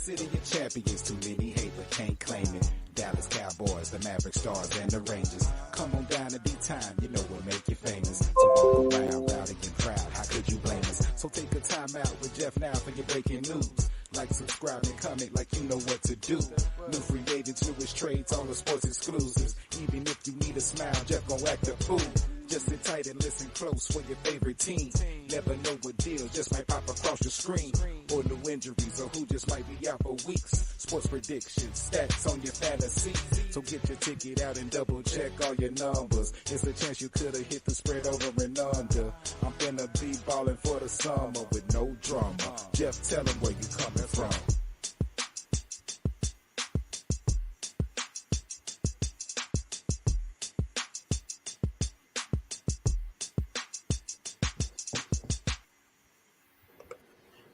City of champions, too many hate but can't claim it. Dallas Cowboys, the Maverick Stars, and the Rangers. Come on down to D-Time, you know what make you famous. So walk around proud and proud, how could you blame us? So take a time out with Jeff now for your breaking news. Like, subscribe, and comment like you know what to do. New free agents, newest trades, all the sports exclusives. Even if you need a smile, Jeff gon' act a fool. Just sit tight and listen close for your favorite team. Never know what deal just might pop across your screen. Or new injuries, or who just might be out for weeks. Sports predictions, stats on your fantasy. So get your ticket out and double check all your numbers. It's a chance you could've hit the spread over and under. I'm finna be ballin' for the summer with no drama. Jeff, tell him where you coming from.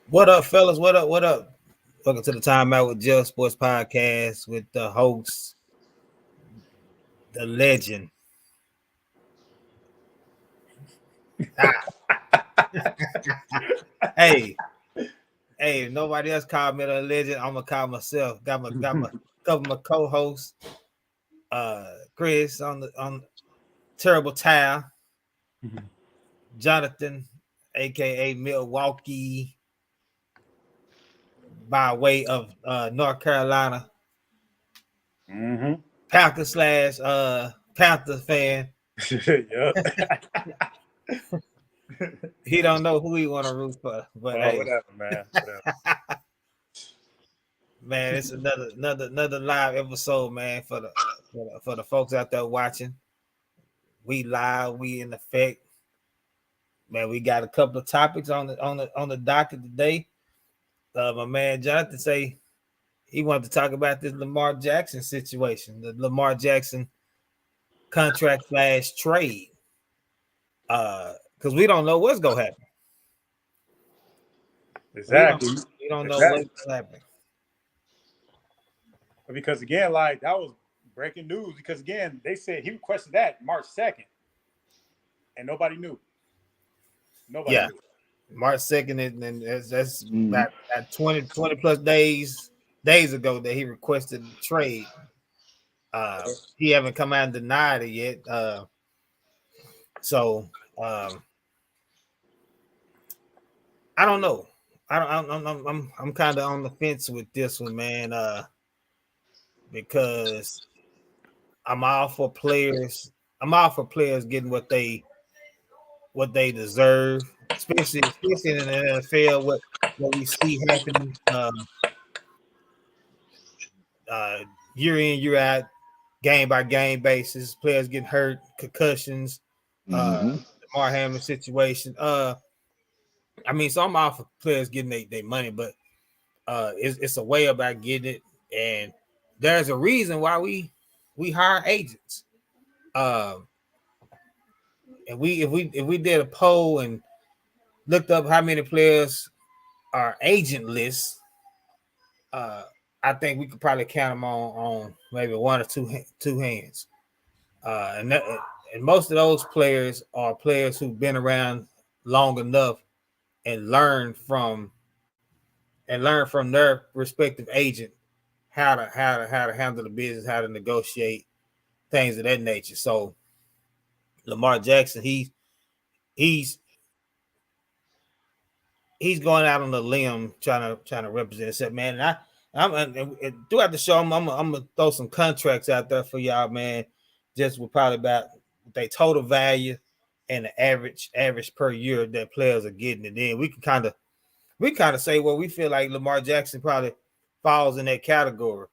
What up, fellas? What up? What up? Welcome to the Time Out with Jeff Sports Podcast with the host, the legend. Hey, if nobody else called me the legend, I'm gonna call myself. Got my couple of my co-hosts, Chris on Terrible Towel, Jonathan, aka Milwaukee, by way of North Carolina, Panther / Panther fan. Yep. He don't know who he want to root for, but hey, whatever, man. Whatever. Man, it's another live episode, man, for the folks out there watching. We live, we in effect, man. We got a couple of topics on the docket today. My man Jonathan say he wanted to talk about this Lamar Jackson situation, the Lamar Jackson contract / trade, because we don't know what's gonna happen. Exactly. We don't know what's gonna happen. Because again, like that was breaking news. Because again, they said he requested that March 2nd, and nobody knew. Nobody knew. March 2nd, and that's about 20 plus days ago that he requested the trade. He haven't come out and denied it yet. So I don't know. I'm kind of on the fence with this one, man. Because I'm all for players. I'm all for players getting what they deserve, especially in the NFL. What we see happening year in, year out, game by game basis. Players getting hurt, concussions, Lamar Hamlin situation. So I'm all for players getting their money, but it's a way about getting it, and there's a reason why we hire agents. And if we did a poll and looked up how many players are agentless, I think we could probably count them on maybe one or two hands. And most of those players are players who've been around long enough and learn from their respective agent how to handle the business, how to negotiate, things of that nature. So Lamar Jackson, he's going out on a limb trying to represent himself, man. And I'm throughout the show, I'm gonna throw some contracts out there for y'all, man. Just with probably about their total value and the average per year that players are getting, and then we kind of say, well, we feel like Lamar Jackson probably falls in that category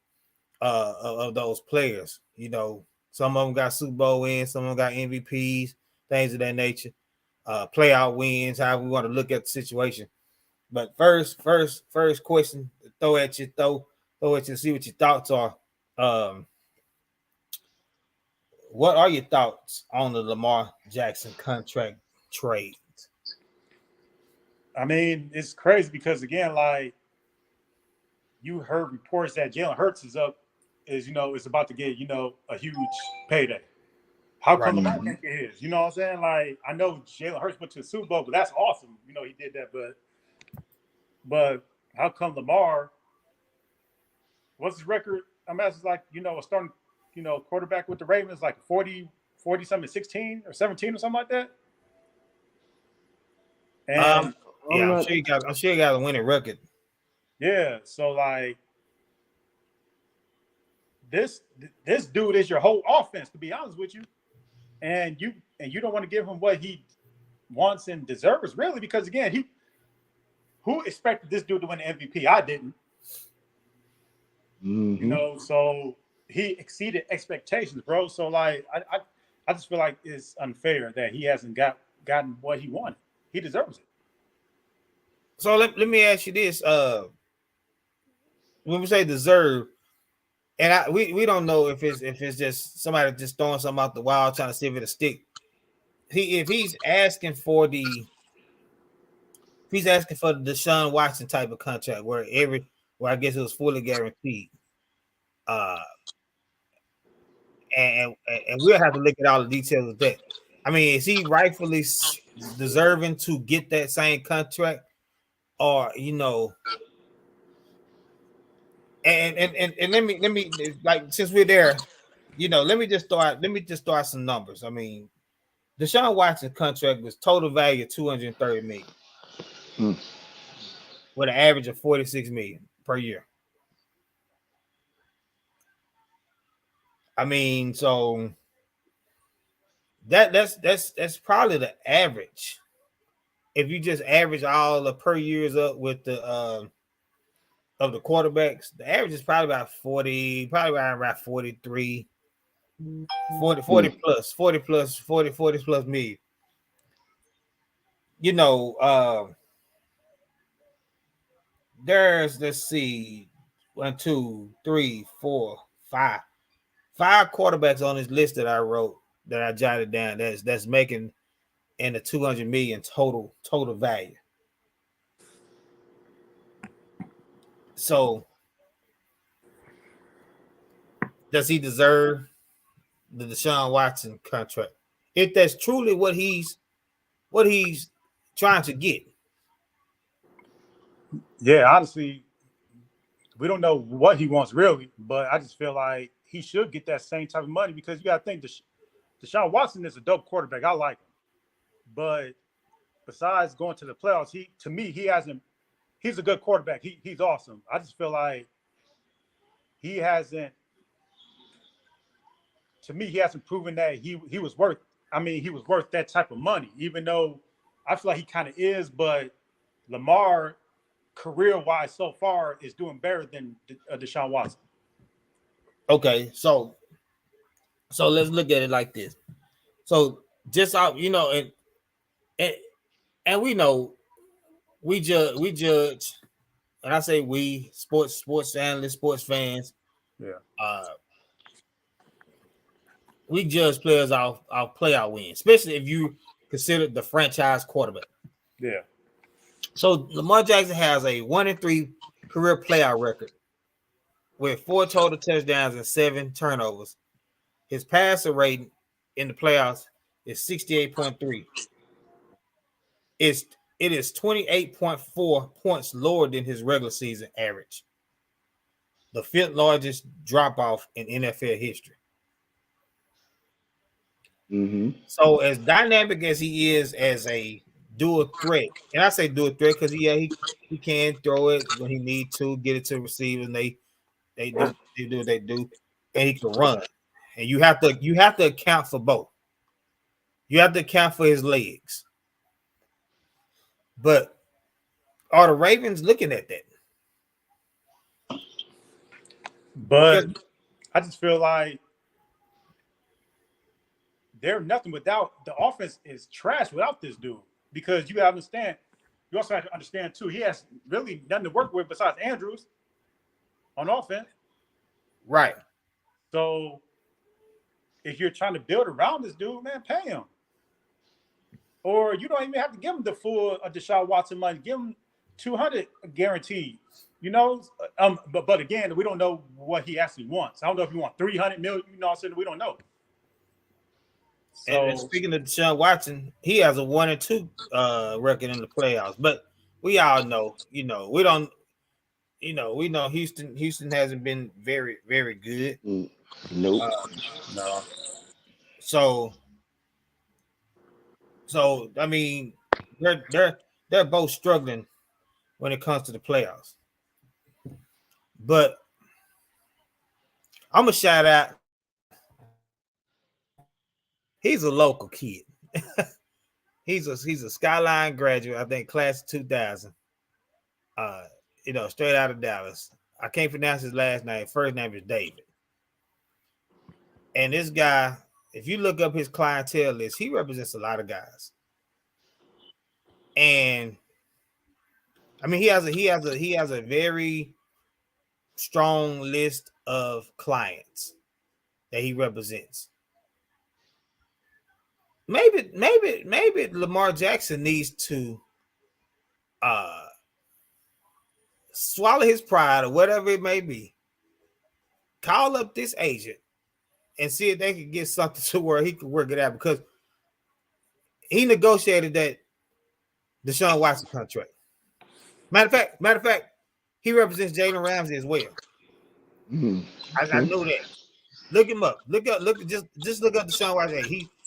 of those players. You know, some of them got Super Bowl wins, some of them got MVPs, things of that nature, playoff wins, however we want to look at the situation. But first question to throw at you, see what your thoughts are. What are your thoughts on the Lamar Jackson contract trade? I mean, it's crazy because again, like you heard reports that Jalen Hurts is about to get, a huge payday. How come Lamar can't get his? You know what I'm saying? Like, I know Jalen Hurts went to the Super Bowl, but that's awesome. He did that, but how come Lamar what's his record? I'm asking, like, a starting, quarterback with the Ravens, like 40 something, 16 or 17 or something like that. And yeah, I'm sure you got a winning record. Yeah, so like this dude is your whole offense, to be honest with you, and you don't want to give him what he wants and deserves, really, because again, who expected this dude to win the MVP? I didn't. So he exceeded expectations, bro. So like I just feel like it's unfair that he hasn't gotten what he wanted. He deserves it. So let me ask you this: when we say deserve, and we don't know if it's just somebody just throwing something out the wild trying to see if it'll stick. If he's asking for the Deshaun Watson type of contract where I guess it was fully guaranteed, and we'll have to look at all the details of that. I mean, is he rightfully deserving to get that same contract, or And let me like, since we're there, let me just throw out some numbers. I mean, Deshaun Watson's contract was total value of $230 million, with an average of $46 million per year. I mean, so that's probably the average. If you just average all the per years up with the of the quarterbacks, the average is probably about 40, probably around 43, 40 plus, 40 plus, 40 plus million. There's, let's see, 1, 2, 3, 4, 5 quarterbacks on this list that I wrote, that I jotted down, that's making in the 200 million total value. So does he deserve the Deshaun Watson contract if that's truly what he's trying to get? Yeah, honestly, we don't know what he wants really, but I just feel like he should get that same type of money, because you got to think Deshaun Watson is a dope quarterback. I like him, but besides going to the playoffs, he's a good quarterback. He's awesome. I just feel like he hasn't proven that he was worth. I mean, he was worth that type of money, even though I feel like he kind of is. But Lamar, career-wise, so far, is doing better than Deshaun Watson. Okay, so let's look at it like this. So just out, and we know we judge, and I say we, sports analysts, sports fans. Yeah. We judge players off playoff wins, especially if you consider the franchise quarterback. Yeah. So Lamar Jackson has a 1-3 career playoff record with 4 total touchdowns and 7 turnovers. His passer rating in the playoffs is 68.3. It is 28.4 points lower than his regular season average, the 5th largest drop off in NFL history. So as dynamic as he is as a dual threat, and I say dual threat because he can throw it when he need to, get it to receivers, and they do what they do, and he can run. And you have to account for both. You have to account for his legs. But are the Ravens looking at that? But I just feel like they're nothing without, the offense is trash without this dude, because you also have to understand too, he has really nothing to work with besides Andrews on offense. Right. So if you're trying to build around this dude, man, pay him. Or you don't even have to give him the full Deshaun Watson money. Give him 200 guaranteed. But again, we don't know what he actually wants. I don't know if he wants 300 million. We don't know. So, and speaking of Deshaun Watson, he has a 1-2 record in the playoffs. But we all know, we don't. we know Houston hasn't been very, very good. Nope. No. So I mean, they're both struggling when it comes to the playoffs. But I'm gonna shout out. He's a local kid. he's a Skyline graduate, I think, class of 2000. Straight out of Dallas. I can't pronounce his last name. First name is David. And this guy, if you look up his clientele list, he represents a lot of guys. And I mean, he has a very strong list of clients that he represents. Maybe Lamar Jackson needs to swallow his pride or whatever it may be. Call up this agent and see if they can get something to where he could work it out, because he negotiated that Deshaun Watson contract. Matter of fact, he represents Jalen Ramsey as well. I know that. Look him up. Just look up Deshaun Watson.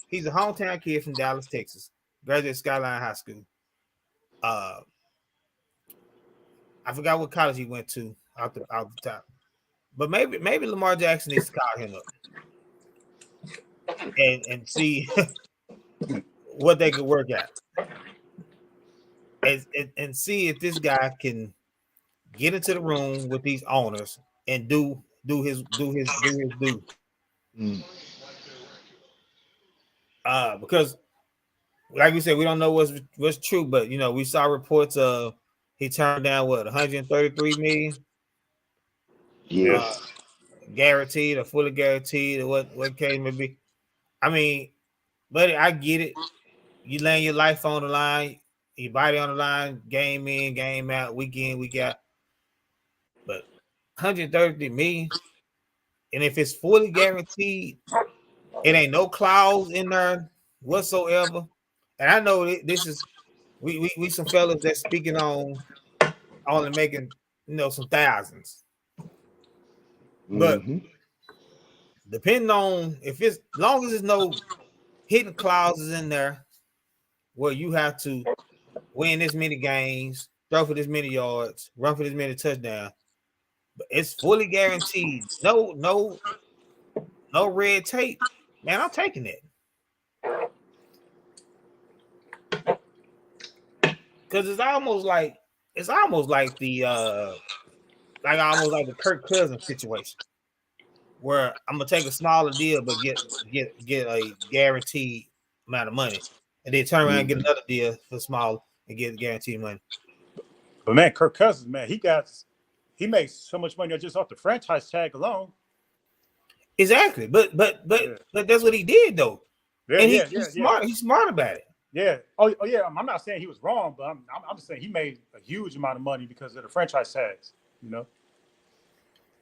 He's a hometown kid from Dallas, Texas. Graduated Skyline High School. I forgot what college he went to out the top. But maybe Lamar Jackson needs to call him up and see what they could work out. And see if this guy can get into the room with these owners and do his due. Because like we said, we don't know what's true, but we saw reports of he turned down 133 million. Yes. Guaranteed or fully guaranteed, or what case may be. I mean, buddy, I get it. You laying your life on the line, your body on the line, game in, game out, week in, week out. But 130 million, and if it's fully guaranteed, it ain't no clause in there whatsoever. And I know this is we some fellas that's speaking on only making some thousands. But depending on if it's long as there's no hidden clauses in there where you have to win this many games, throw for this many yards, run for this many touchdowns, but it's fully guaranteed. No red tape. Man, I'm taking it. Because it's almost like the Kirk Cousins situation, where I'm gonna take a smaller deal but get a guaranteed amount of money, and then turn around and get another deal for small and get guaranteed money. But man, Kirk Cousins, man, he makes so much money just off the franchise tag alone. Exactly, but that's what he did though. Yeah, and he's smart. He's smart about it. Yeah. Oh yeah. I'm not saying he was wrong, but I'm just saying he made a huge amount of money because of the franchise tags.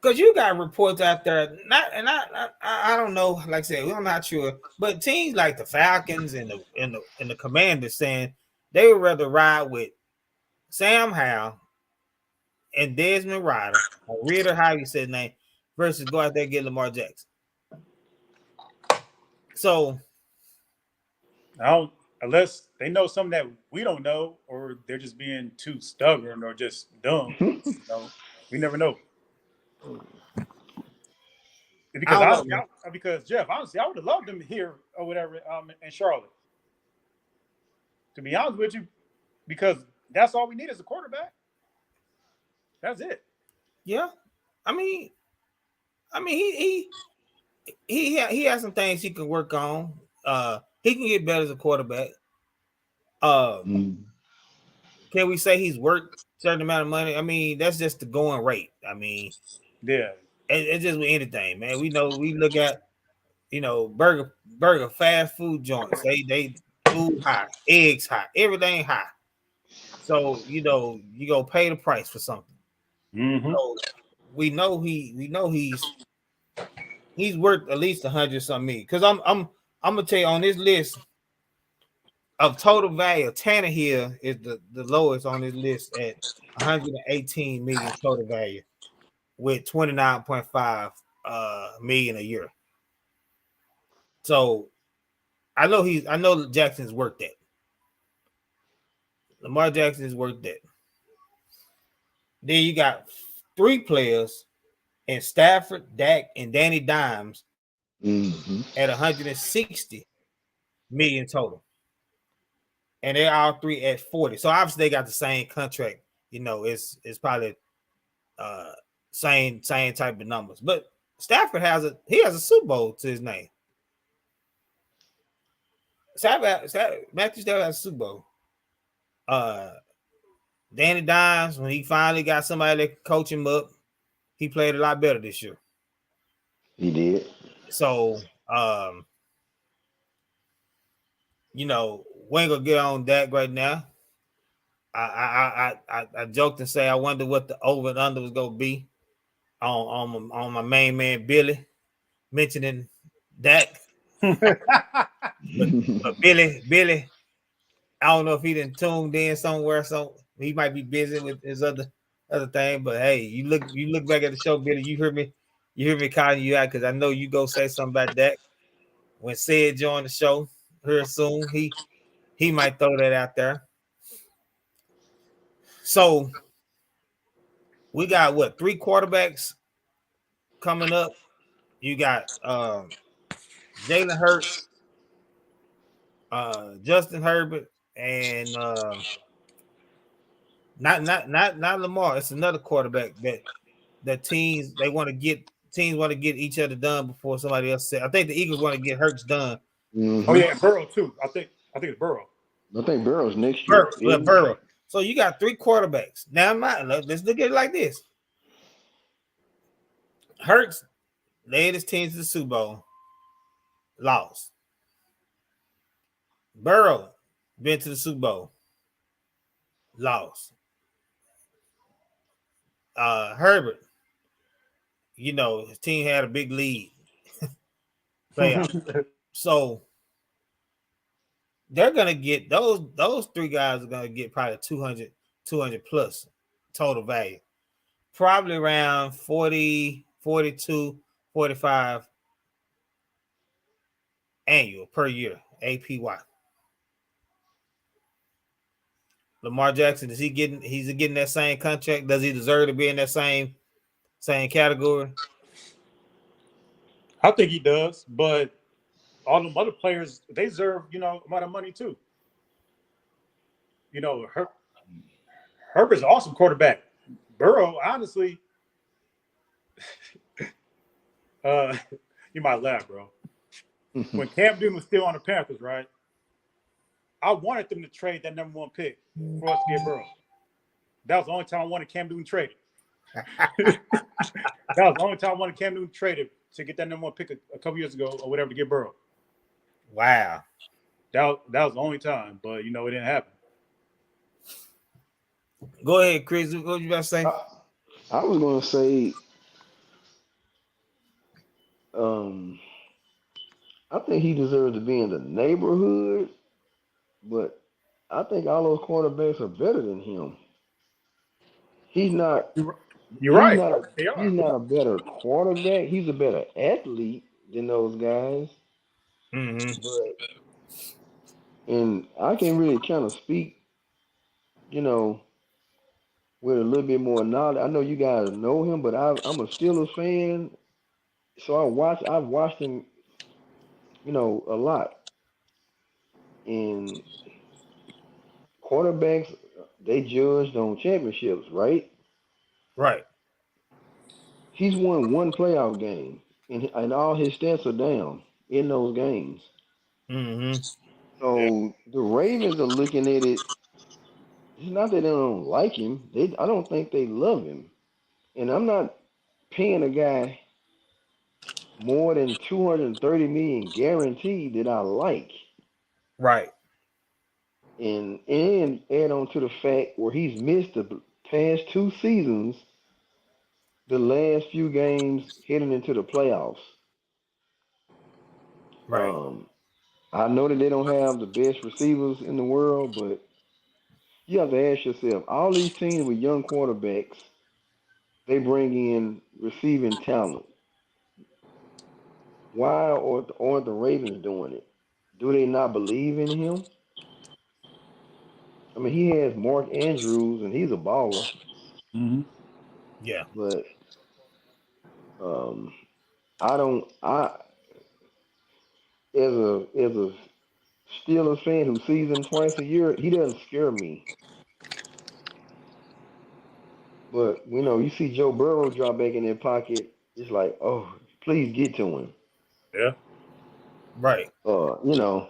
Because you got reports out there, I don't know. Like I said, I'm not sure, but teams like the Falcons and the Commanders saying they would rather ride with Sam Howell and Desmond Ryder, or Ritter, how you said his name, versus go out there and get Lamar Jackson. So, unless they know something that we don't know, or they're just being too stubborn or just dumb. We never know. Because Jeff, honestly, I would have loved him here or whatever in Charlotte. To be honest with you, because that's all we need is a quarterback. That's it. Yeah, I mean, he has some things he can work on. He can get better as a quarterback. Can we say he's worth a certain amount of money? I mean, that's just the going rate. I mean, yeah, it's just with anything, man. We look at burger fast food joints. They food high, eggs high, everything high. So you go pay the price for something. So we know he's worth at least 100 something million. Because I'm gonna tell you on this list, of total value, Tannehill is the lowest on this list at 118 million total value with 29.5 million a year. So I know Jackson's worth that. Lamar Jackson is worth that. Then you got three players in Stafford, Dak, and Danny Dimes at 160 million total. And they're all three at 40. So obviously they got the same contract. You know, it's probably uh same type of numbers. But Stafford has a Super Bowl to his name. Matthew Stafford has a Super Bowl. Danny Dimes, when he finally got somebody that could coach him up, he played a lot better this year. He did. So you know, we ain't gonna get on that right now. I joked and say I wonder what the over and under was gonna be on my main man Billy mentioning Dak. but Billy, I don't know if he didn't tuned in somewhere, so he might be busy with his other thing. But hey, you look back at the show, Billy. You hear me calling you out because I know you go say something about Dak. When Sid joined the show here soon, he might throw that out there. So we got what, 3 quarterbacks coming up? You got Jalen Hurts, Justin Herbert, and not Lamar. It's another quarterback that teams want to get each other done before somebody else said. I think the Eagles want to get Hurts done. Oh yeah, Burrow too. I think it's Burrow. I think Burrow's next year. Burrow. So you got 3 quarterbacks. Now let's look at it like this. Hurts led his team to the Super Bowl, lost. Burrow been to the Super Bowl, lost. Herbert, you know, his team had a big lead. Playoff. So they're gonna get those 3 guys are gonna get probably 200 plus total value. Probably around 40, 42, 45 annual per year, APY. Lamar Jackson, he's getting that same contract? Does he deserve to be in that same category? I think he does, but all them other players, they deserve, amount of money too. Herbert's an awesome quarterback. Burrow, honestly, you might laugh, bro. When Cam Newton was still on the Panthers, right? I wanted them to trade that number 1 pick for us to get Burrow. That was the only time I wanted Cam Newton traded. That was the only time I wanted Cam Newton traded to get that number 1 pick a couple years ago or whatever to get Burrow. Wow. That was the only time, but it didn't happen. Go ahead, Chris. What you about to say? I was going to say, I think he deserves to be in the neighborhood, but I think all those quarterbacks are better than him. He's not. You're right. He's not a better quarterback. He's a better athlete than those guys. Mm-hmm. And I can really kind of speak, with a little bit more knowledge. I know you guys know him, but I'm a Steelers fan, so I've watched him, a lot. And quarterbacks, they judged on championships, right? Right. He's won 1 playoff game, and all his stats are down in those games. Mm-hmm. So the Ravens are looking at it. It's not that they don't like him. I don't think they love him. And I'm not paying a guy more than 230 million guaranteed that I like. Right. And add on to the fact where he's missed the past 2 seasons, the last few games heading into the playoffs. Right. I know that they don't have the best receivers in the world, but you have to ask yourself, all these teams with young quarterbacks, they bring in receiving talent. Why aren't the Ravens doing it? Do they not believe in him? I mean, he has Mark Andrews, and he's a baller, Mm-hmm. Yeah. but um, I don't. I as a Steelers fan who sees him twice a year, he doesn't scare me. But you see Joe Burrow drop back in their pocket. It's like, oh, please get to him. Yeah. Right. You know.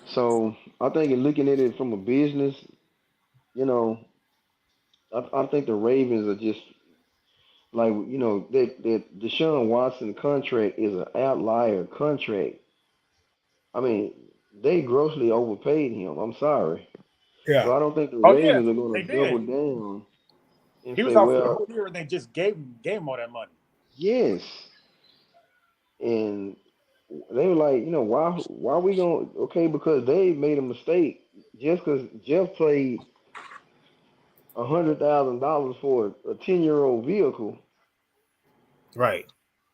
So I think in looking at it from a business, you know, I think the Ravens are just like that Deshaun Watson contract is an outlier contract. I mean, they grossly overpaid him. I'm sorry. Yeah. So I don't think the Oh yeah, Ravens are they going to double did. down and He was say, out for the well, whole year, and they just gave him all that money. yes. And they were like, why we going to, okay, because they made a mistake. Just because Jeff played $100,000 for a 10-year-old vehicle, Right.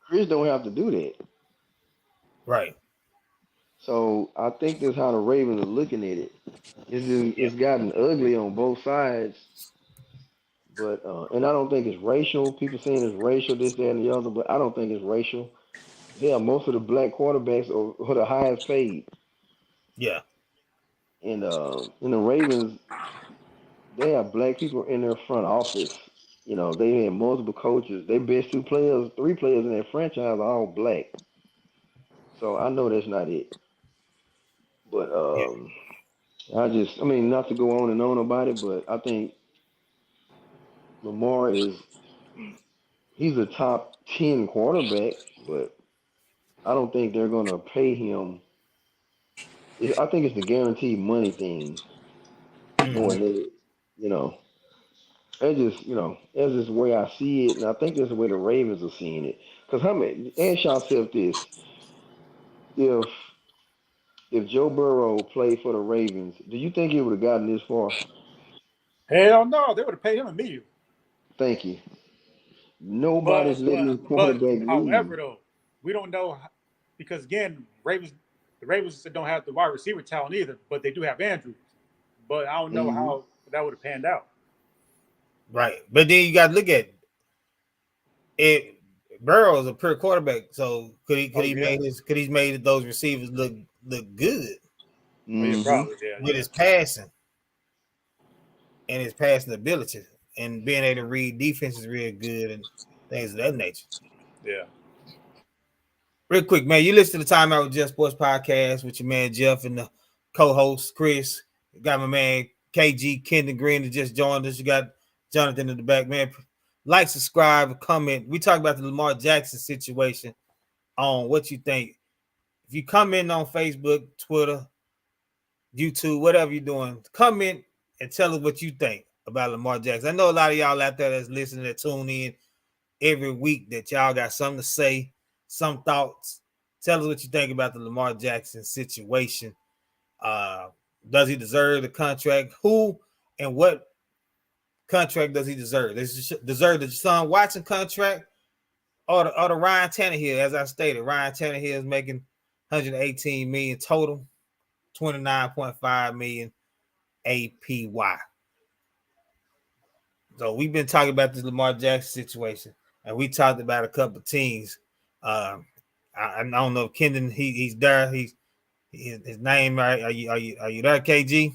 Chris don't have to do that. Right. So I think that's how the Ravens are looking at it. Yeah. It's gotten ugly on both sides, but and I don't think it's racial. People saying it's racial, this, that, and the other, but I don't think it's racial. Hell, most of the black quarterbacks are the highest paid, Yeah. and in the Ravens, they have black people in their front office. They have multiple coaches. Their best two players, three players in their franchise are all black. So I know that's not it. But Yeah. I mean, not to go on and on about it, but I think Lamar he's a top 10 quarterback, but I don't think they're going to pay him. I think it's the guaranteed money thing more Hmm. than it, you know. That's just the way I see it, and I think that's the way the Ravens are seeing it. Because ask yourself this: if if Joe Burrow played for the Ravens, do you think he would have gotten this far? Hell no, they would have paid him immediately. Thank you. Nobody's letting this But quarterback however leave. though, we don't know because again, the Ravens don't have the wide receiver talent either, but they do have Andrews. But I don't know Hmm. how that would have panned out. Right. But then you got to look at it. Burrow's a pure quarterback, so Oh yeah, could he made those receivers look good oh yeah, Hmm. probably yeah, with his passing and his passing ability and being able to read defenses real good and things of that nature. yeah. Real quick, man, you listen to the Time Out with Jeff Sports Podcast with your man Jeff and the co-host Chris. You got my man KG Kendon Green that just joined us. You got Jonathan in the back, man. Like, subscribe, comment. We talk about the Lamar Jackson situation on what you think. If you comment on Facebook, Twitter, YouTube, whatever you're doing, comment and tell us what you think about Lamar Jackson. I know a lot of y'all out there that's listening, that tune in every week, that y'all got something to say, some thoughts. Tell us what you think about the Lamar Jackson situation. Uh, does he deserve the contract? Who and what contract does he deserve? Does he deserve the Deshaun Watson contract or the Ryan Tannehill? As I stated, Ryan Tannehill is making 118 million total, 29.5 million APY. So we've been talking about this Lamar Jackson situation, and we talked about a couple of teams. I don't know if Kendon he's there. His name right. Are you there, KG?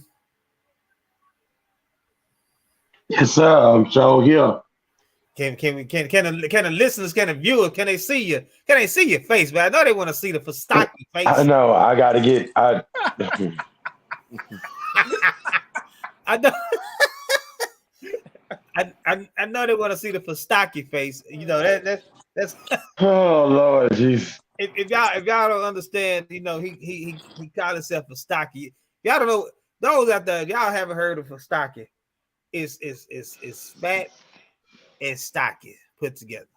Yes, sir. I'm so here. Can the listeners, can the viewers, can they see you? Can they see your face, man? I know they want to see the Fostaki I face. know. I got to get. I know. I know they want to see the Fostaki face. That's Oh Lord, jeez. if y'all don't understand, he called himself Fostaki. Y'all don't know, those out there, y'all haven't heard of Fostaki. It's fat and stocky put together.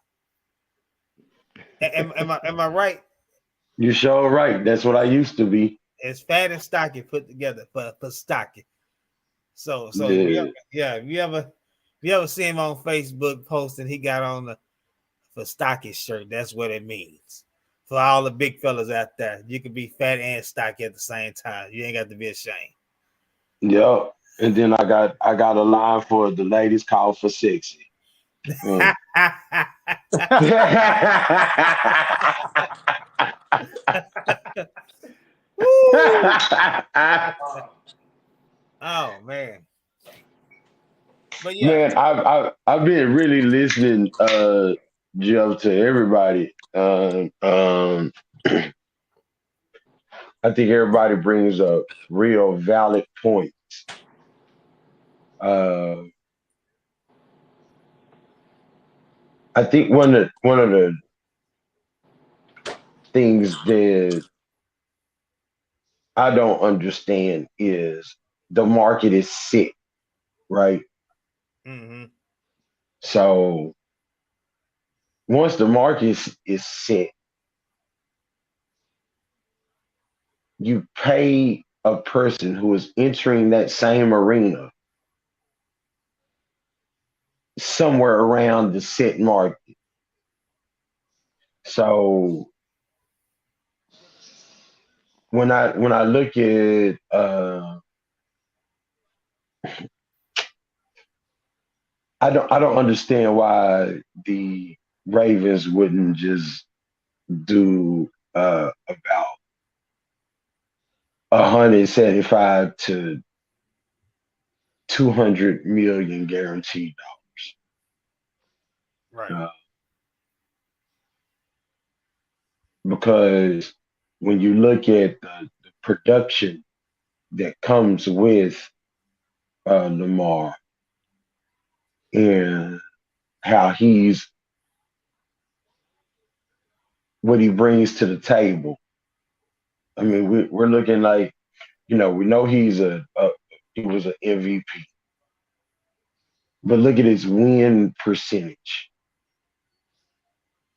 Am I right? You sure right. That's what I used to be. It's fat and stocky put together for stocky. So Yeah. if you ever see him on Facebook posting, he got on the for stocky shirt. That's what it means. For all the big fellas out there, you can be fat and stocky at the same time. You ain't got to be ashamed. Yep. And then I got a line for the ladies call for sexy. Mm. Oh man. But yeah. Man, I've been really listening, Jeff, to everybody. I think everybody brings up real valid points. Uh, I think one of the things that I don't understand is the market is sick, right? Mm-hmm. So once the market is set, you pay a person who is entering that same arena somewhere around the set market. So when I look at I don't understand why the Ravens wouldn't just do about 175 to 200 million guaranteed Right. dollars. Because when you look at the production that comes with Lamar and how he's what he brings to the table, I mean, we're looking like, we know he was an MVP, but look at his win percentage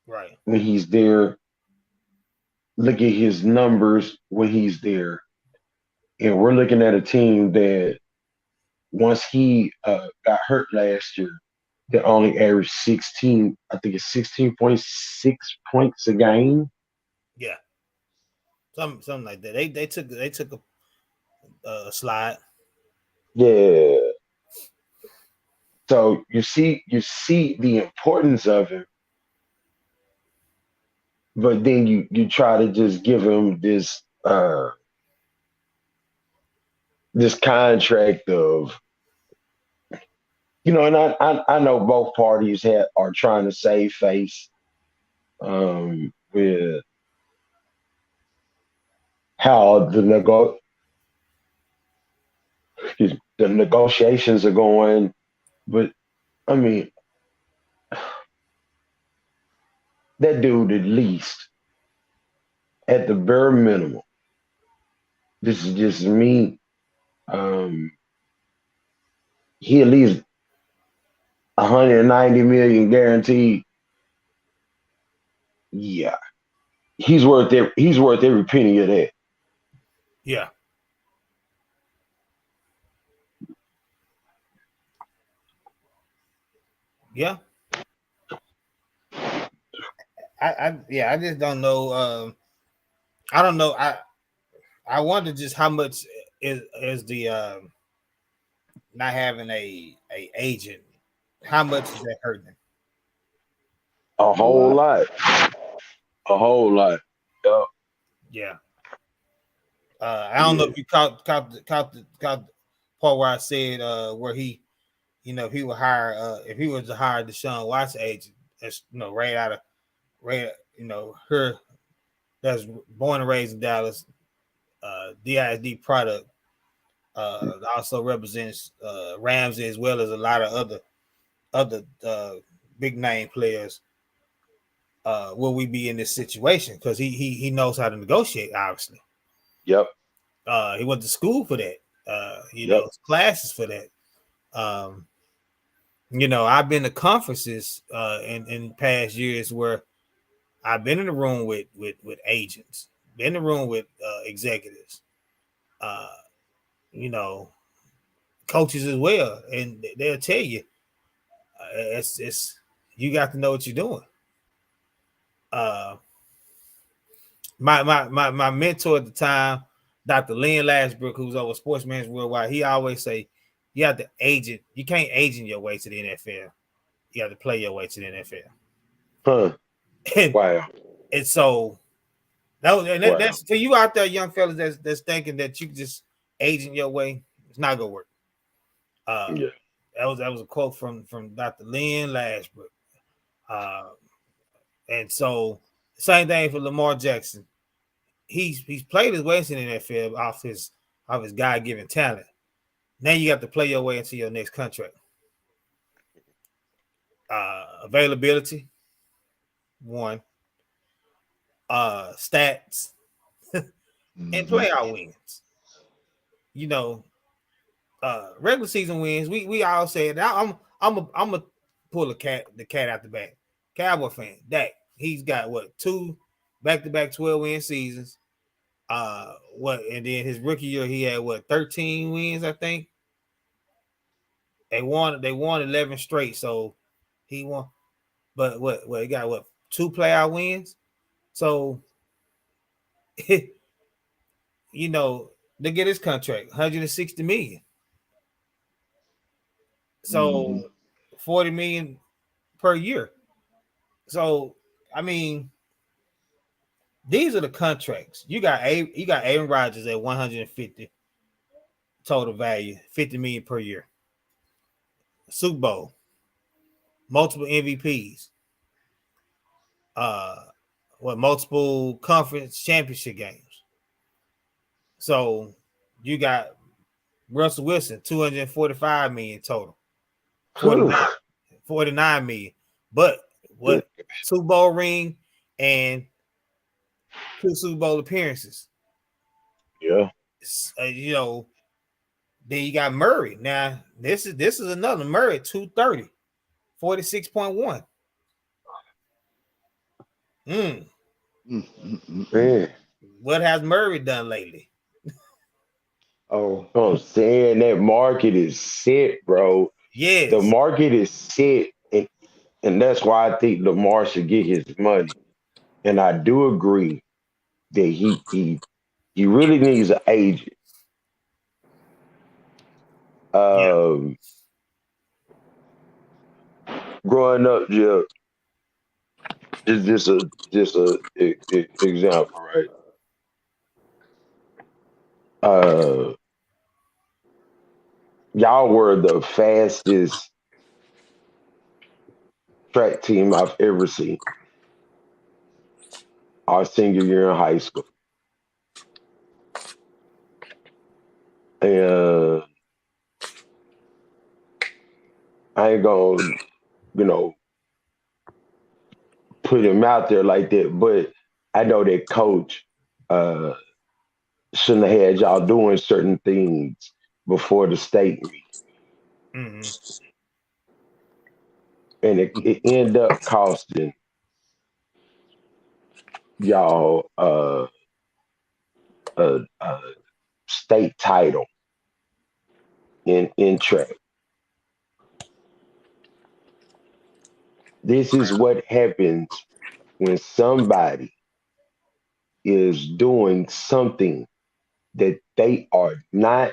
Right. when he's there. Look at his numbers when he's there, and we're looking at a team that once he got hurt last year, that only averaged 16. I think it's 16.6 points a game. Yeah. Something like that. They took a slide. Yeah. So you see the importance of him, but then you try to just give him this contract of, and I know both parties are trying to save face with how the negotiations are going, but I mean, that dude at least, at the bare minimum, this is just me. Um, he at least 190 million guaranteed. Yeah, he's worth every penny of that. Yeah. Yeah. I just don't know. I don't know. I wonder just how much is the not having a agent. How much is that hurting him? A A whole lot. lot, a whole lot. Yeah, Yeah. I don't know yeah, if you caught the part where I said where he, if he would hire if he was to hire Deshaun Watson agent, that's right out of right, her that's born and raised in Dallas, DISD product, also represents Ramsey as well as a lot of other big name players. Will we be in this situation? Because he knows how to negotiate, obviously. yep, He went to school for that. yep, Classes for that. Um, I've been to conferences in past years where I've been in the room with agents, been in the room with executives. uh, you know, coaches as well, and they'll tell you it's you got to know what you're doing. Uh, my mentor at the time, Dr. Lynn Lashbrook, who's over Sportsman's Worldwide, he always say you have to agent. You can't agent your way to the NFL. You have to play your way to the NFL. Huh. And, Wow. and so Wow. that's for you out there, young fellas that's thinking that you can just agent your way. It's not gonna work. Yeah. That was a quote from Dr. Lynn Lashbrook. And so same thing for Lamar Jackson. He's played his way into the NFL off his God given talent. Now you got to play your way into your next contract. Availability, one, stats, and playoff wins. You know, regular season wins. We all said I'm a pull the cat out the bag. Cowboy fan, Dak. He's got what, 2 back-to-back 12-win seasons. And then his rookie year he had what, 13 wins, I think. They won 11 straight, so he won. But what he got, what, 2 playoff wins? So you know, to get his contract, 160 million. So 40 million per year. So I mean, these are the contracts. You got Aaron Rodgers at 150 total value, 50 million per year. Super Bowl, multiple MVPs, multiple conference championship games. So you got Russell Wilson, 245 million total, 49 million. But what, Super Bowl ring and 2 Super Bowl appearances. Yeah. You know, then you got Murray. Now, this is another Murray, 230, 46.1. Man. What has Murray done lately? Oh, I'm saying that market is set, bro. Yes. The market is set, and that's why I think Lamar should get his money. And I do agree that he really needs an agent. Growing up, Jeff, is just a example, right? Y'all were the fastest track team I've ever seen. Our senior year in high school, and I ain't gonna, you know, put him out there like that, but I know that coach uh, shouldn't have had y'all doing certain things before the state meet. And it ended up costing y'all a state title in track. This is what happens when somebody is doing something that they are not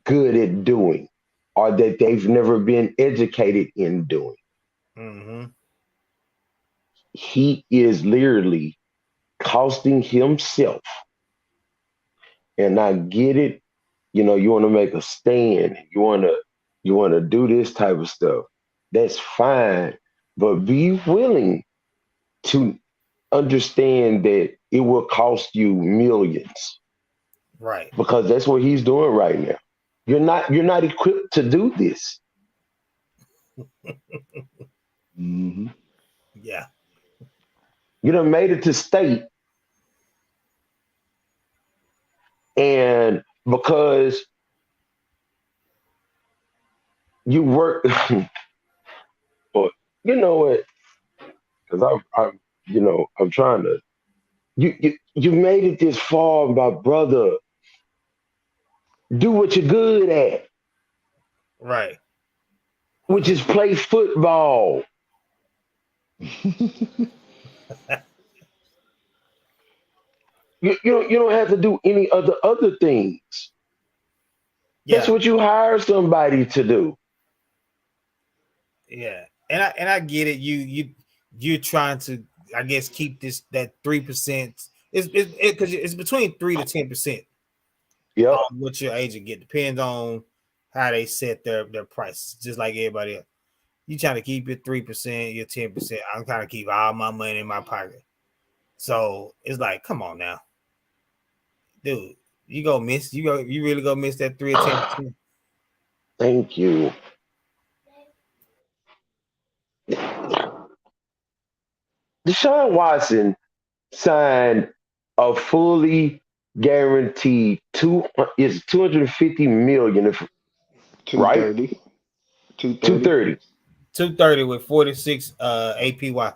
good at doing or that they've never been educated in doing. He is literally costing himself. And I get it. You know, you want to make a stand. You want to do this type of stuff. That's fine. But be willing to understand that it will cost you millions. Right. Because that's what he's doing right now. You're not equipped to do this. Yeah. You done made it to state. And because you work, but you know what? Because I'm trying to You made it this far, my brother. Do what you're good at, Right. which is play football. You don't have to do any of the other things. That's Yeah. what you hire somebody to do. Yeah. And I get it. You're trying to, I guess, keep that 3%. It's because it's between 3 to 10% Yep. on what your agent get. Depends on how they set their prices, just like everybody else. You trying to keep your 3%, your 10%. I'm trying to keep all my money in my pocket. So it's like, come on now, dude. You really go miss that 3 or 10%. Thank you. Deshaun Watson signed a fully guaranteed 250 million, right? 230. 230. 230. 230 with 46 APY.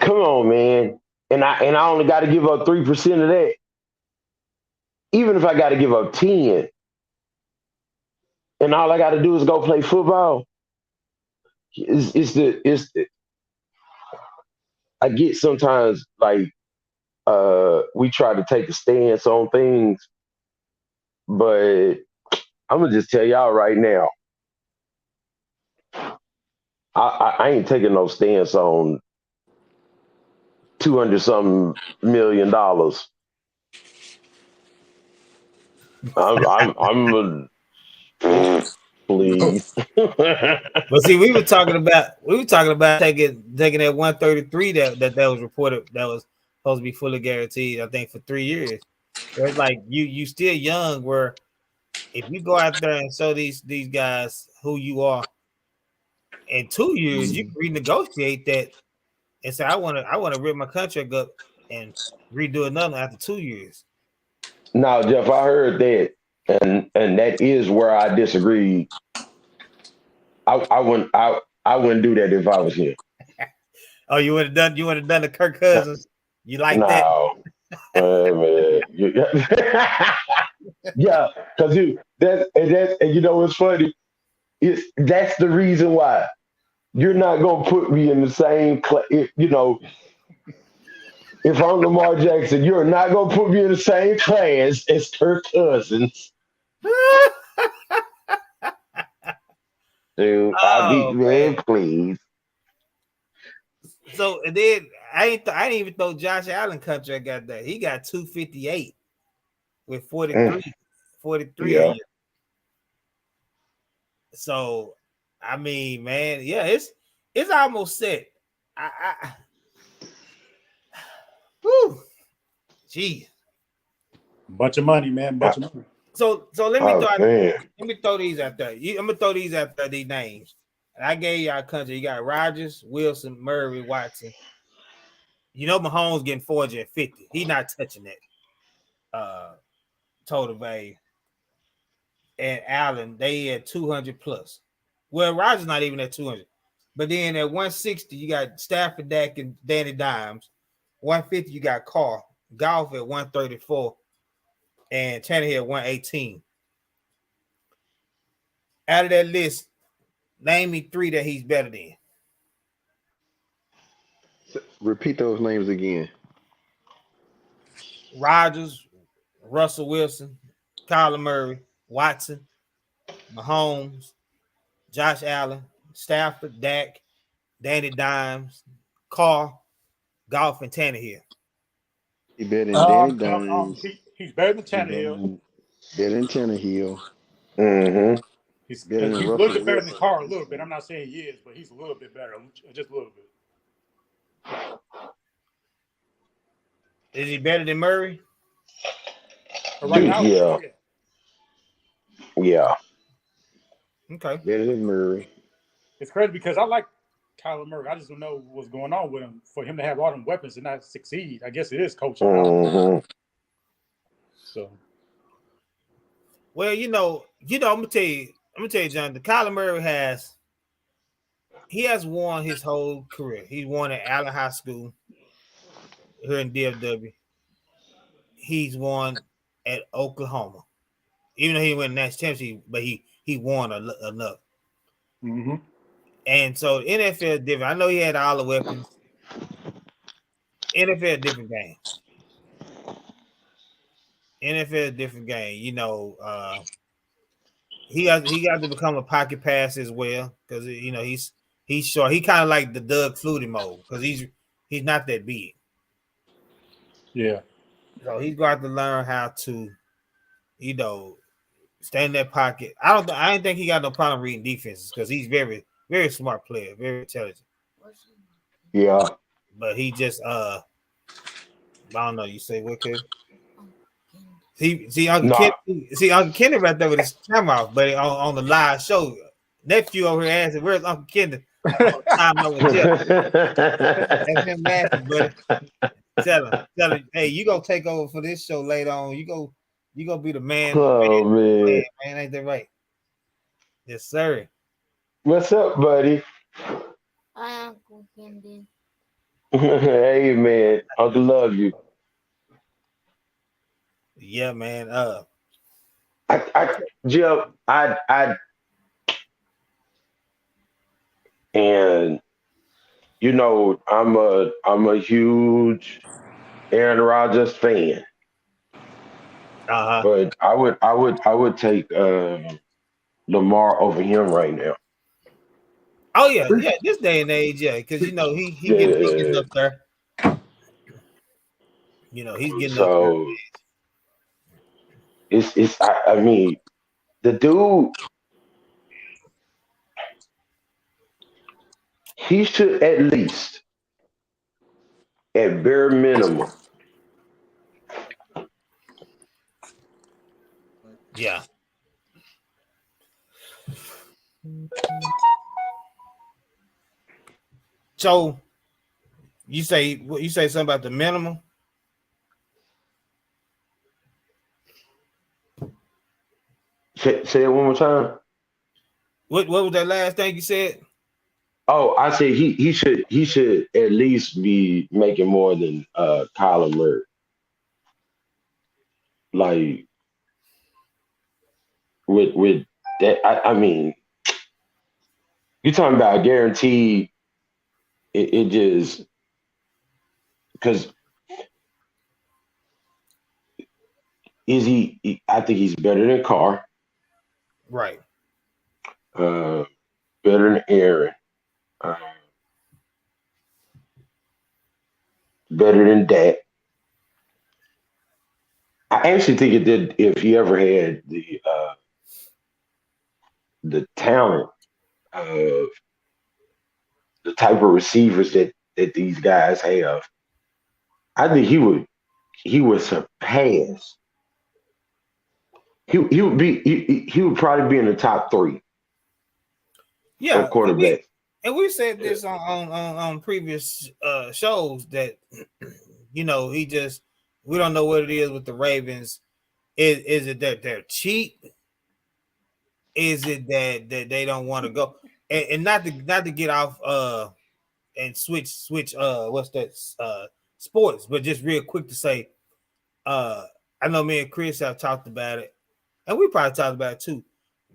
Come on, man. And I only got to give up 3% of that. Even if I got to give up 10, and all I got to do is go play football. It's the I get sometimes like we try to take a stance on things, but I'm gonna just tell y'all right now, I ain't taking no stance on 200-something million. I'm please. But see, we were talking about taking that 133 that was reported that was supposed to be fully guaranteed, I think, for 3 years. So it's like you still young, where if you go out there and show these guys who you are, in 2 years you can renegotiate that and say, I want to rip my contract up and redo another after 2 years. Now, Jeff, I heard that, and that is where I disagree. I wouldn't do that if I was him. Oh, you would have done the Kirk Cousins. You like that? No, man. Yeah, because and you know what's funny? That's the reason why you're not gonna put me in the same class. If I'm Lamar Jackson, you're not gonna put me in the same class as Kirk Cousins. Dude, I be Oh man, man. please. So and then I didn't even throw Josh Allen contract got that. He got 258 with 43 a Yeah. year. So I mean, man, yeah, it's almost set. I whew, gee. Bunch of money, man. Bunch of money. So let me Oh man. throw these out there. I'm gonna throw these out there, these names. And I gave y'all country. You got Rodgers, Wilson, Murray, Watson. You know Mahomes getting 450. He not touching that total value. And Allen, they at 200 plus. Well, Rodgers not even at 200. But then at 160, you got Stafford, Dak, and Danny Dimes. 150, you got Carr. Golf at 134. And Tannehill at 118. Out of that list, name me 3 that he's better than. Repeat those names again. Rodgers, Russell Wilson, Kyler Murray, Watson, Mahomes, Josh Allen, Stafford, Dak, Danny Dimes, Carr, Golf, and Tannehill. He better than Danny Dimes. He's better than He better Tannehill. than, better than Tannehill. Mm-hmm. He's Better than a little Russell bit better than Wilson. Carr a little bit. I'm not saying he is, but he's a little bit better, just a little bit. Is he better than Murray? Right now, Yeah. Yeah. Okay. Better than Murray. it's crazy because I like Kyler Murray. I just don't know what's going on with him for him to have all them weapons and not succeed. I guess it is coaching. Mm-hmm. So, Well, I'm gonna tell you, Jonathan. Kyler Murray has won his whole career. He won at Allen High School. here in DFW, he's won at Oklahoma. Even though he didn't win the national championship, but he won enough. Mm-hmm. And so NFL different. I know he had all the weapons. NFL different game. NFL different game. You know, he got to become a pocket pass as well because you know he's short. He kind of like the Doug Flutie mode because he's not that big. Yeah. So he's got to learn how to, you know, stay in that pocket. I don't think he got no problem reading defenses because he's very, very smart player, very intelligent. Yeah. But he just I don't know. You say what, kid? See Uncle Nah. Kenny right there with his camera off, but on the live show, nephew over here asking, "Where's Uncle Kenny?" Time out with Jeff. That's him laughing, buddy. Tell him, hey, you gonna take over for this show later on. You gonna be the man. Oh man. Man, ain't that right? Yes, sir. What's up, buddy? Hi, Uncle Kendi. Hey man, I love you. Yeah, man. Jeff, and you know, I'm a huge Aaron Rodgers fan, but I would take Lamar over him right now. Oh yeah, this day and age, yeah, because you know he getting up there. You know, he's getting up there. So I mean, the dude, he should at least, at bare minimum, Yeah. So you say something about the minimum? say it one more time. What was that last thing you said? Oh, I say he should at least be making more than Kyler Murray. Like with that, I mean, you're talking about guaranteed. It just because I think he's better than Carr, Right. better than Aaron, uh, better than Dak. I actually think it did if he ever had the talent of the type of receivers that these guys have. I think he would surpass. He would probably be in the top 3 Yeah, of quarterbacks. and we said this on previous shows that you know we don't know what it is with the Ravens. Is it that they're cheap? Is it that they don't want to go? And not to get off and switch what's that sports, but just real quick to say I know me and Chris have talked about it, and we probably talked about it too.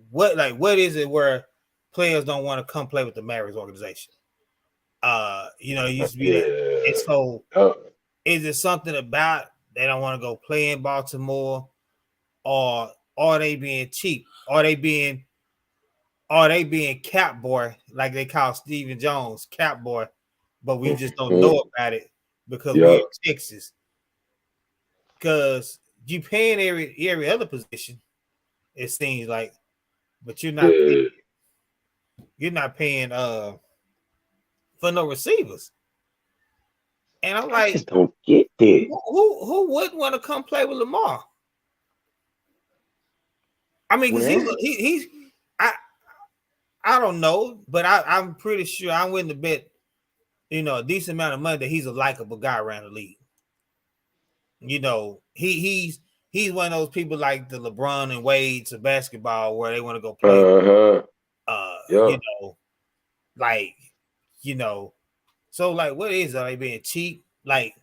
What is it where players don't want to come play with the Mavericks organization? You know, it used to be that. And so is it something about they don't want to go play in Baltimore, or are they being cheap? Are they being cap boy, like they call Stephen Jones cap boy, but we just don't know about it because we're in Texas. Because you paying every other position, it seems like, but you're not paying for no receivers. And I'm like, I just don't get that. Who wouldn't want to come play with Lamar? I mean, because he's I don't know, but I'm pretty sure I'm willing to bet, you know, a decent amount of money that he's a likable guy around the league. You know, he's one of those people like the LeBron and Wade's of basketball where they want to go play. You know, like, you know, so like, what is it? Like being cheap? Like,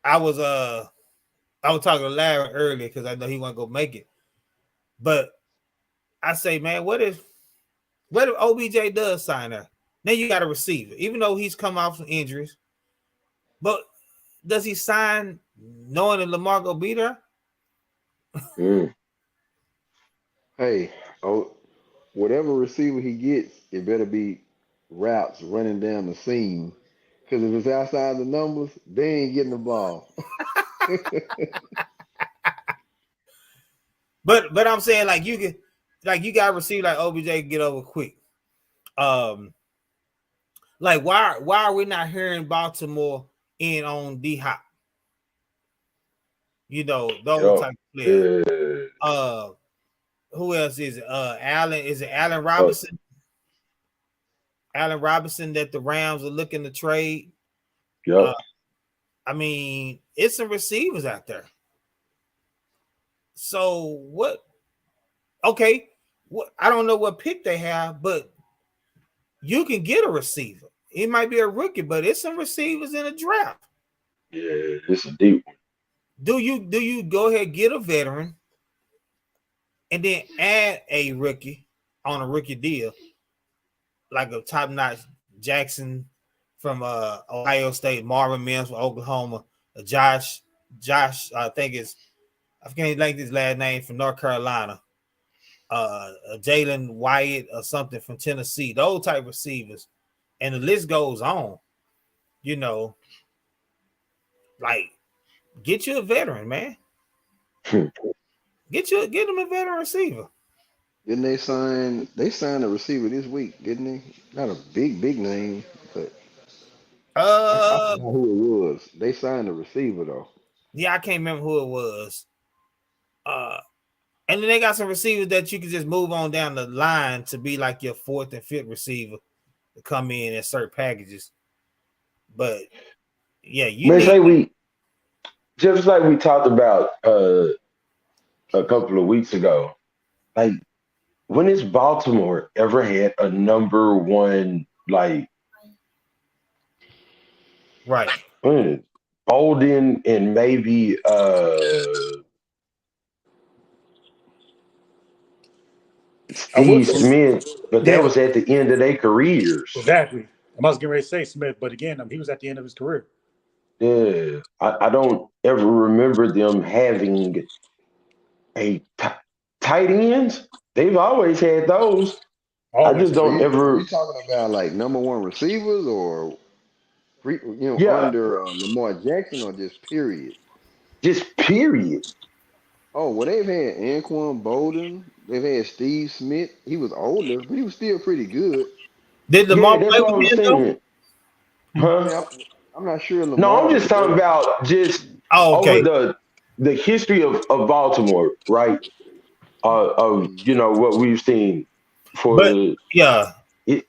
I was I was talking to Larry earlier because I know he wasn't gonna make it. But I say, man, what if OBJ does sign her? Now you got a receiver, even though he's come off some injuries. But does he sign knowing that Lamar gonna be there? Mm. Hey, oh, whatever receiver he gets, it better be routes running down the seam. Because if it's outside the numbers, they ain't getting the ball. But I'm saying like you can like you got a receiver like OBJ get over quick. Um, like why are we not hearing Baltimore in on D Hop? You know those Yup. type of players. Yeah. Uh, who else is it? Allen is it Allen Uh, Robinson? Allen Robinson that the Rams are looking to trade. Uh, yup. I mean, it's some receivers out there. So what? Okay, what I don't know what pick they have, but you can get a receiver. It might be a rookie, but it's some receivers in the draft. Yeah, it's a deep one. Do you go ahead get a veteran and then add a rookie on a rookie deal, like a top notch Jackson from Ohio State, Marvin Mims from Oklahoma, Josh I think it's I can't like his last name from North Carolina, Jalen Wyatt or something from Tennessee. Those type receivers, and the list goes on. You know, like get you a veteran, man. Get them a veteran receiver. Didn't they sign? They signed a receiver this week, didn't they? Not a big name, but I Uh, forgot who it was. They signed a receiver though. yeah, I can't remember who it was. Uh, and then they got some receivers that you can just move on down the line to be like your fourth and fifth receiver to come in and insert packages. But yeah, you Man, it's need like we just like we talked about a couple of weeks ago. Like, when has Baltimore ever had a number one like right. uh, Bolden and maybe I would Steve say, Smith, but that yeah, was at the end of their careers. exactly. I was getting ready to say Smith, but again, he was at the end of his career. Yeah, I don't ever remember them having a tight ends. They've always had those. I Always just had. Are don't you ever. talking about like number one receivers or Yeah, under Lamar Jackson or just period? just period. Oh, well, they've had Anquan Bolden. They've had Steve Smith. He was older, but he was still pretty good. Did Yeah, Lamar that's play what with I'm him though? saying. I Huh? mean, I'm not sure No, I'm Lamar just talking was. about just Oh, over okay. the history of Baltimore, right? Of what we've seen But for yeah,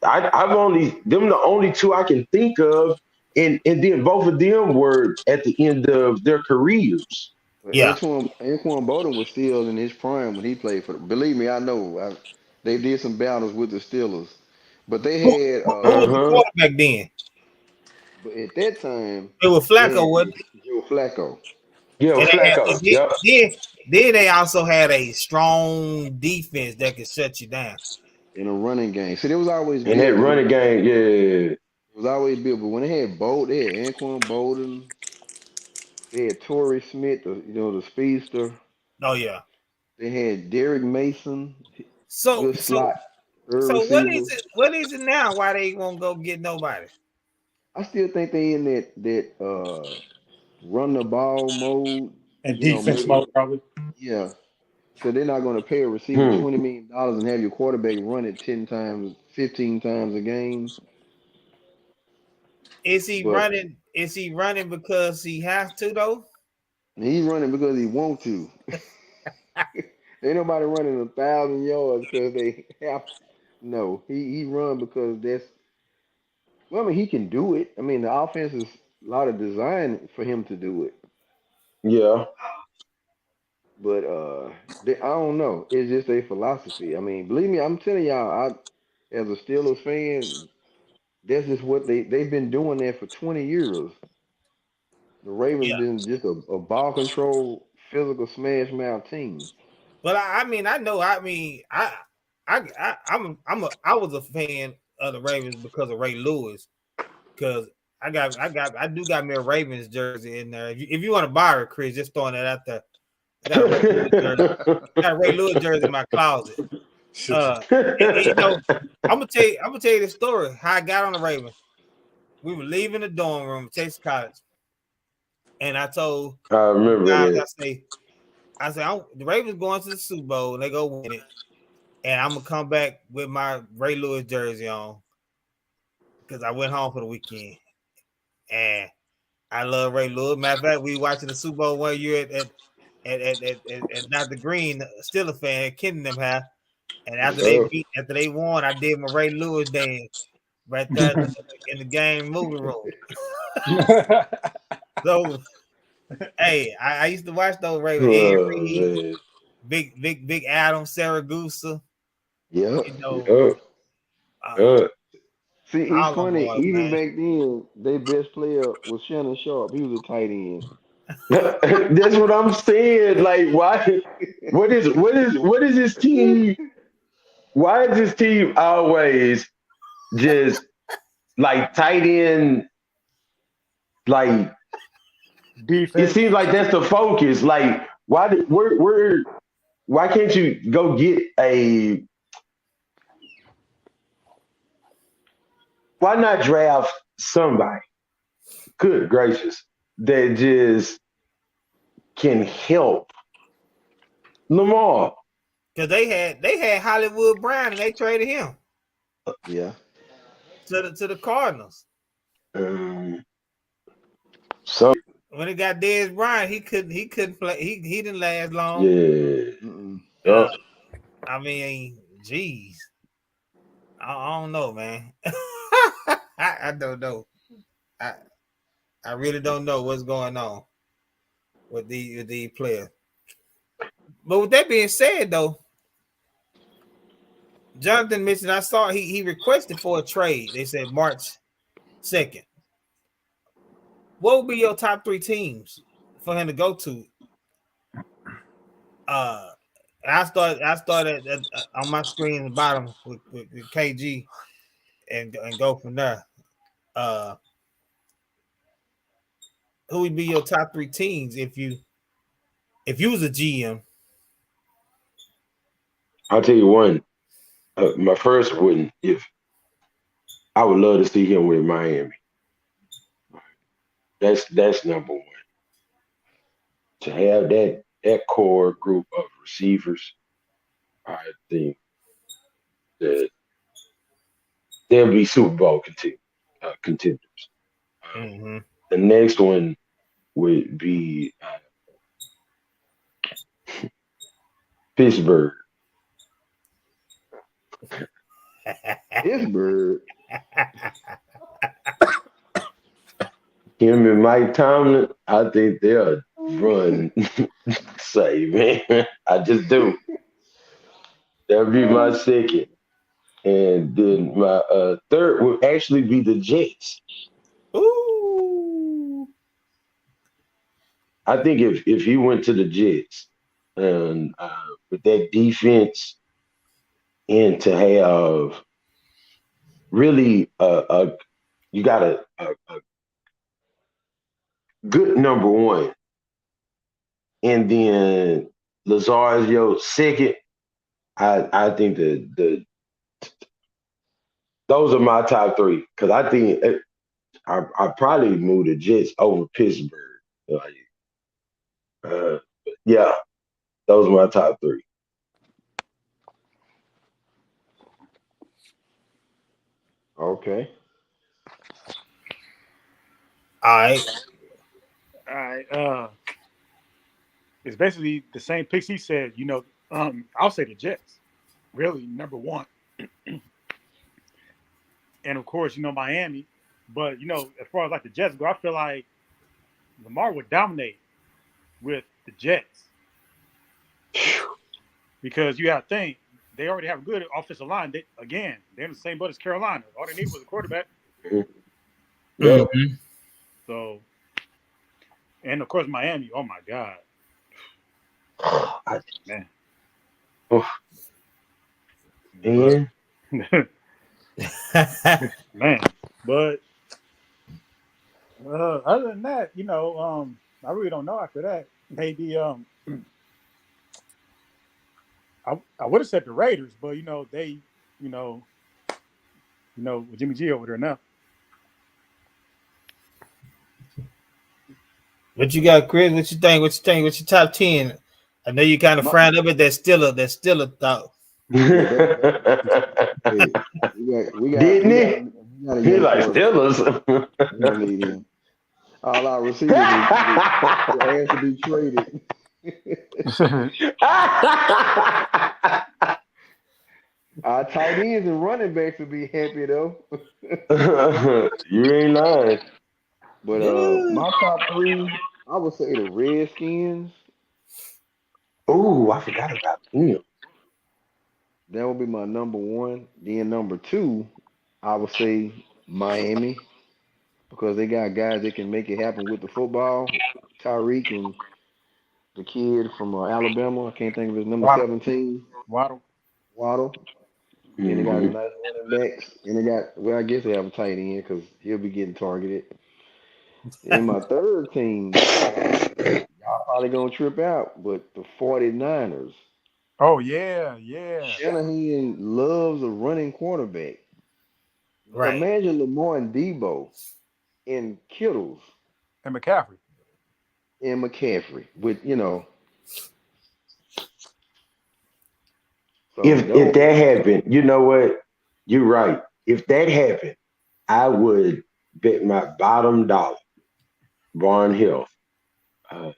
I've only them the only two I can think of, and then both of them were at the end of their careers. yeah. Anquan Bolden was still in his prime when he played for. Believe me, I know. They did some battles with the Steelers, but they Who had. who was the quarterback then? But at that time, It was they Flacco, had wasn't it? Joe Flacco Yeah, And they had Flacco. Yep. then they also had a strong defense that could shut you down. in a running game. See, they was always And that built. running game, yeah. It was always built. But when they had Anquan Bolden, they had Torrey Smith, the speedster. Oh yeah. They had Derrick Mason, So good so slot, so what receiver. is it? What is it now? Why they won't go get nobody? I still think they in that run the ball mode. And defense Maybe mode probably. yeah. So they're not going to pay a receiver Hmm. $20 million and have your quarterback run it 10 times, 15 times a game. Is he But running? Is he running because he has to though? he's running because he wants to. Ain't nobody running 1,000 yards because they have. No, he run because that's. Well, I mean, he can do it. I mean, the offense is a lot of design for him to do it. Yeah. But I don't know. It's just a philosophy. I mean, believe me, I'm telling y'all. As a Steelers fan, that's just what they've been doing that for 20 years. The Ravens Yeah. been just a ball control, physical smash mouth team. But I mean, I know. I mean, I was a fan of the Ravens because of Ray Lewis. Because I do got me a Ravens jersey in there. If you want to buy it, Chris, just throwing that out there. I got a Ray Lewis jersey. I got a Ray Lewis jersey in my closet. You know, I'm gonna tell you the story how I got on the Ravens. We were leaving the dorm room at Texas College, and I told I remember guys, that. I said, the Ravens going to the Super Bowl and they go win it, and I'm gonna come back with my Ray Lewis jersey on because I went home for the weekend, and I love Ray Lewis. Matter of fact, we watching the Super Bowl one year at Dr. Green, still a fan at Kingdom House, and after they won, I did my Ray Lewis dance right there in the game movie room. So, hey, I used to watch those Ravens. Ed Reed, Big Adam, Saragusa. Yep. You know, See, it's all them funny. boys, Even man. back then, their best player was Shannon Sharp. He was a tight end. That's what I'm saying. Like, why? What is this team? Why is this team always just like tight end? Like, Defense. it seems like that's the focus. Like, why can't you go get a? Why not draft somebody? Good gracious, that just can help Lamar. Because they had Hollywood Brown and they traded him Yeah. to the Cardinals. So When it got Dez Bryant, he couldn't play. He didn't last long. yeah. I mean, geez, I don't know, man. I don't know. I really don't know what's going on with the players. But with that being said, though, Jonathan mentioned I saw he requested for a trade. They said March 2nd. What would be your top 3 teams for him to go to? I started on my screen at the bottom with KG and go from there. Who would be your top 3 teams if you was a GM? I'll tell you one. My first one, if I would love to see him with Miami. That's number one. To have that core group of receivers, I think that they'll be Super Bowl contenders. The next one would be Pittsburgh. Pittsburgh. Him and Mike Tomlin, I think they'll run say, man. I just do. That'll be my second. And then my third would actually be the Jets. Ooh. I think if he went to the Jets and with that defense and to have really you got a good number one, and then Lazard's your second. I think the those are my top 3 because I think I probably move the Jets over Pittsburgh. Like, yeah, those are my top 3. Okay. All right. It's basically the same picks he said. You know, I'll say the Jets, really number one, and of course, you know, Miami. But you know, as far as like the Jets go, I feel like Lamar would dominate with the Jets because you have to think they already have a good offensive line. They're in the same boat as Carolina. All they need was a quarterback. Yeah. So And of course, Miami. Oh my God, man. Oh, But man. man, but other than that, I really don't know after that. Maybe I would have said the Raiders, but they, you know, with Jimmy G over there now. What you got, Chris? What you think? What you think? What's your top 10? I know you kind of My, frowned up, but that's still a thought. Yeah, hey, Didn't he? we got a He young like quarterback. Steelers. We don't need him. All our receivers were asked to be traded. Our tight ends and running backs would be happy though. You ain't lying. But Yeah. my top three, I would say the Redskins. Oh, I forgot about him. That would be my number one. Then number two, I would say Miami because they got guys that can make it happen with the football. Tyreek and the kid from Alabama. I can't think of his number Waddle, 17, Waddle. Waddle. Then they got Hmm. nice running backs, and they got well, I guess they have a tight end because he'll be getting targeted. And my third team, y'all probably gonna trip out, but the 49ers. Oh yeah, yeah. Shanahan loves a running quarterback. Right. Imagine Lamar and Debo and Kittles And McCaffrey. and McCaffrey with so If those that happened, you know what? You're right. If that happened, I would bet my bottom dollar, Barn Hill, uh,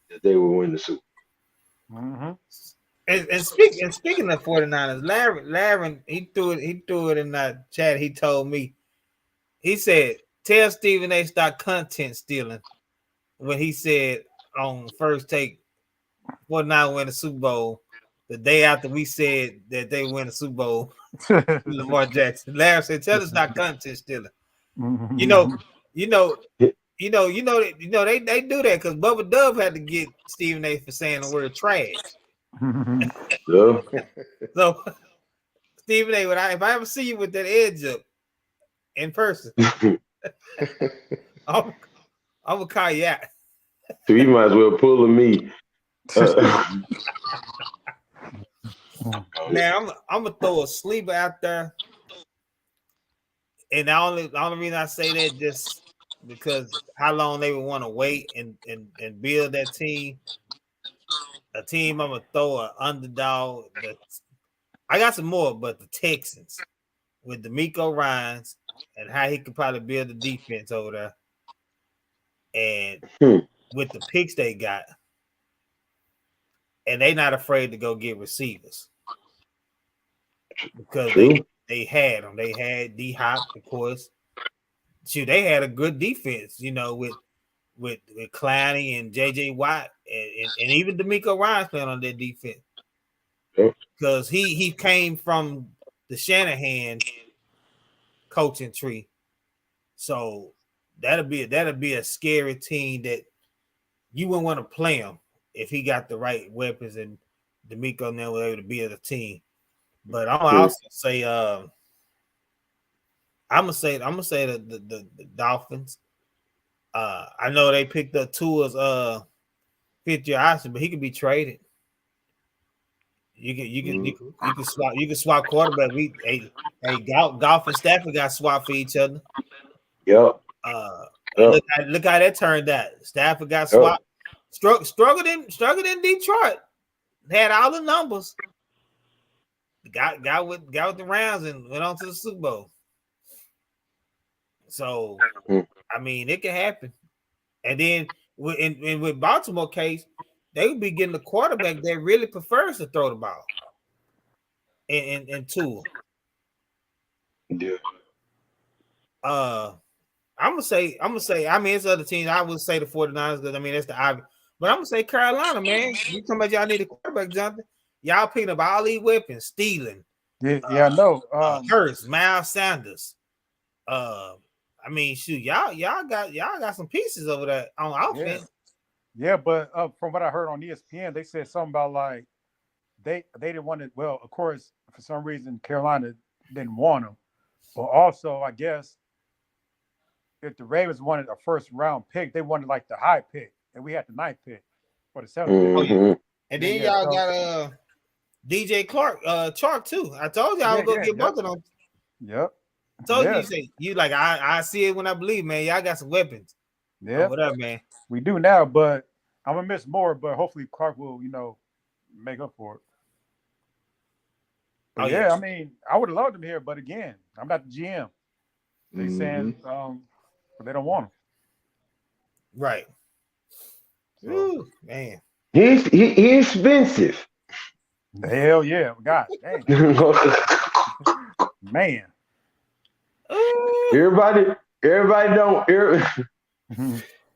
that they will win the Super. Mm-hmm. And speaking of 49ers, Larry, he threw it in that chat. He told me, he said, tell Stephen A. stop content stealing when he said on first take 49 win the Super Bowl the day after we said that they win the Super Bowl. Lamar Jackson. Larry said, tell us not content stealing. You know, you know, they do that because Bubba Dub had to get Stephen A. for saying the word trash. So, So Stephen A., if I ever see you with that edge up in person, I'm gonna call you out. so you might as well pull a me. Now I'm gonna throw a sleeper out there, and the only reason I say that just because how long they would want to wait and build that team. A team I'm gonna throw an underdog. I got some more, but the Texans with D'Amico Ryans and how he could probably build the defense over there, and Hmm, with the picks they got, and they not afraid to go get receivers because true. they had them. They had D Hop, of course. Shoot, they had a good defense, with Clowney and JJ Watt and even D'Amico Ryans playing on their defense Yep. because he came from the Shanahan coaching tree. So that'll be a scary team that you wouldn't want to play him if he got the right weapons and D'Amico now was able to build a team. But I'm True. also say I'm gonna say the Dolphins. I know they picked up Tua's fifth year option, but he could be traded. You can swap quarterback. Golf and Stafford got swapped for each other. Yep. And Yep. look how that turned out. Stafford got Yep. swapped. Struggled in Detroit. Had all the numbers. Got with the Rams and went on to the Super Bowl. So Hmm. I mean, it can happen. And then with Baltimore case, they would be getting a quarterback that really prefers to throw the ball. And Tua. Yeah. I'm gonna say, I mean, it's other teams. I would say the 49ers because I mean that's the obvious. But I'm gonna say Carolina, man. You talking about y'all need a quarterback, Jonathan? Y'all picking up all these weapons, stealing. Yeah, no. Hurts, Miles Sanders. I mean, shoot, y'all got some pieces over there on Yeah. offense. Yeah, but from what I heard on ESPN, they said something about like they didn't want it. Well, of course, for some reason Carolina didn't want him, but also I guess if the Ravens wanted a first round pick, they wanted like the high pick, and we had the ninth pick or the seventh pick. Oh yeah. Mm-hmm. And Yeah, then yeah. y'all So got DJ Clark, Chark too. I told you I yeah, was gonna yeah, get yep, both of them. yep, Told you, yeah, you say you like I see it when I believe, man. Y'all got some weapons. Oh, yeah. what up, man? We do now, but I'm gonna miss more. But hopefully Clark will, make up for it. But Oh yeah, yeah, I mean, I would have loved him here, but again, I'm not the GM. They Mm-hmm. saying but they don't want him. right. So Ooh, man. He's expensive. the hell yeah, god dang man. Ooh. everybody, everybody don't.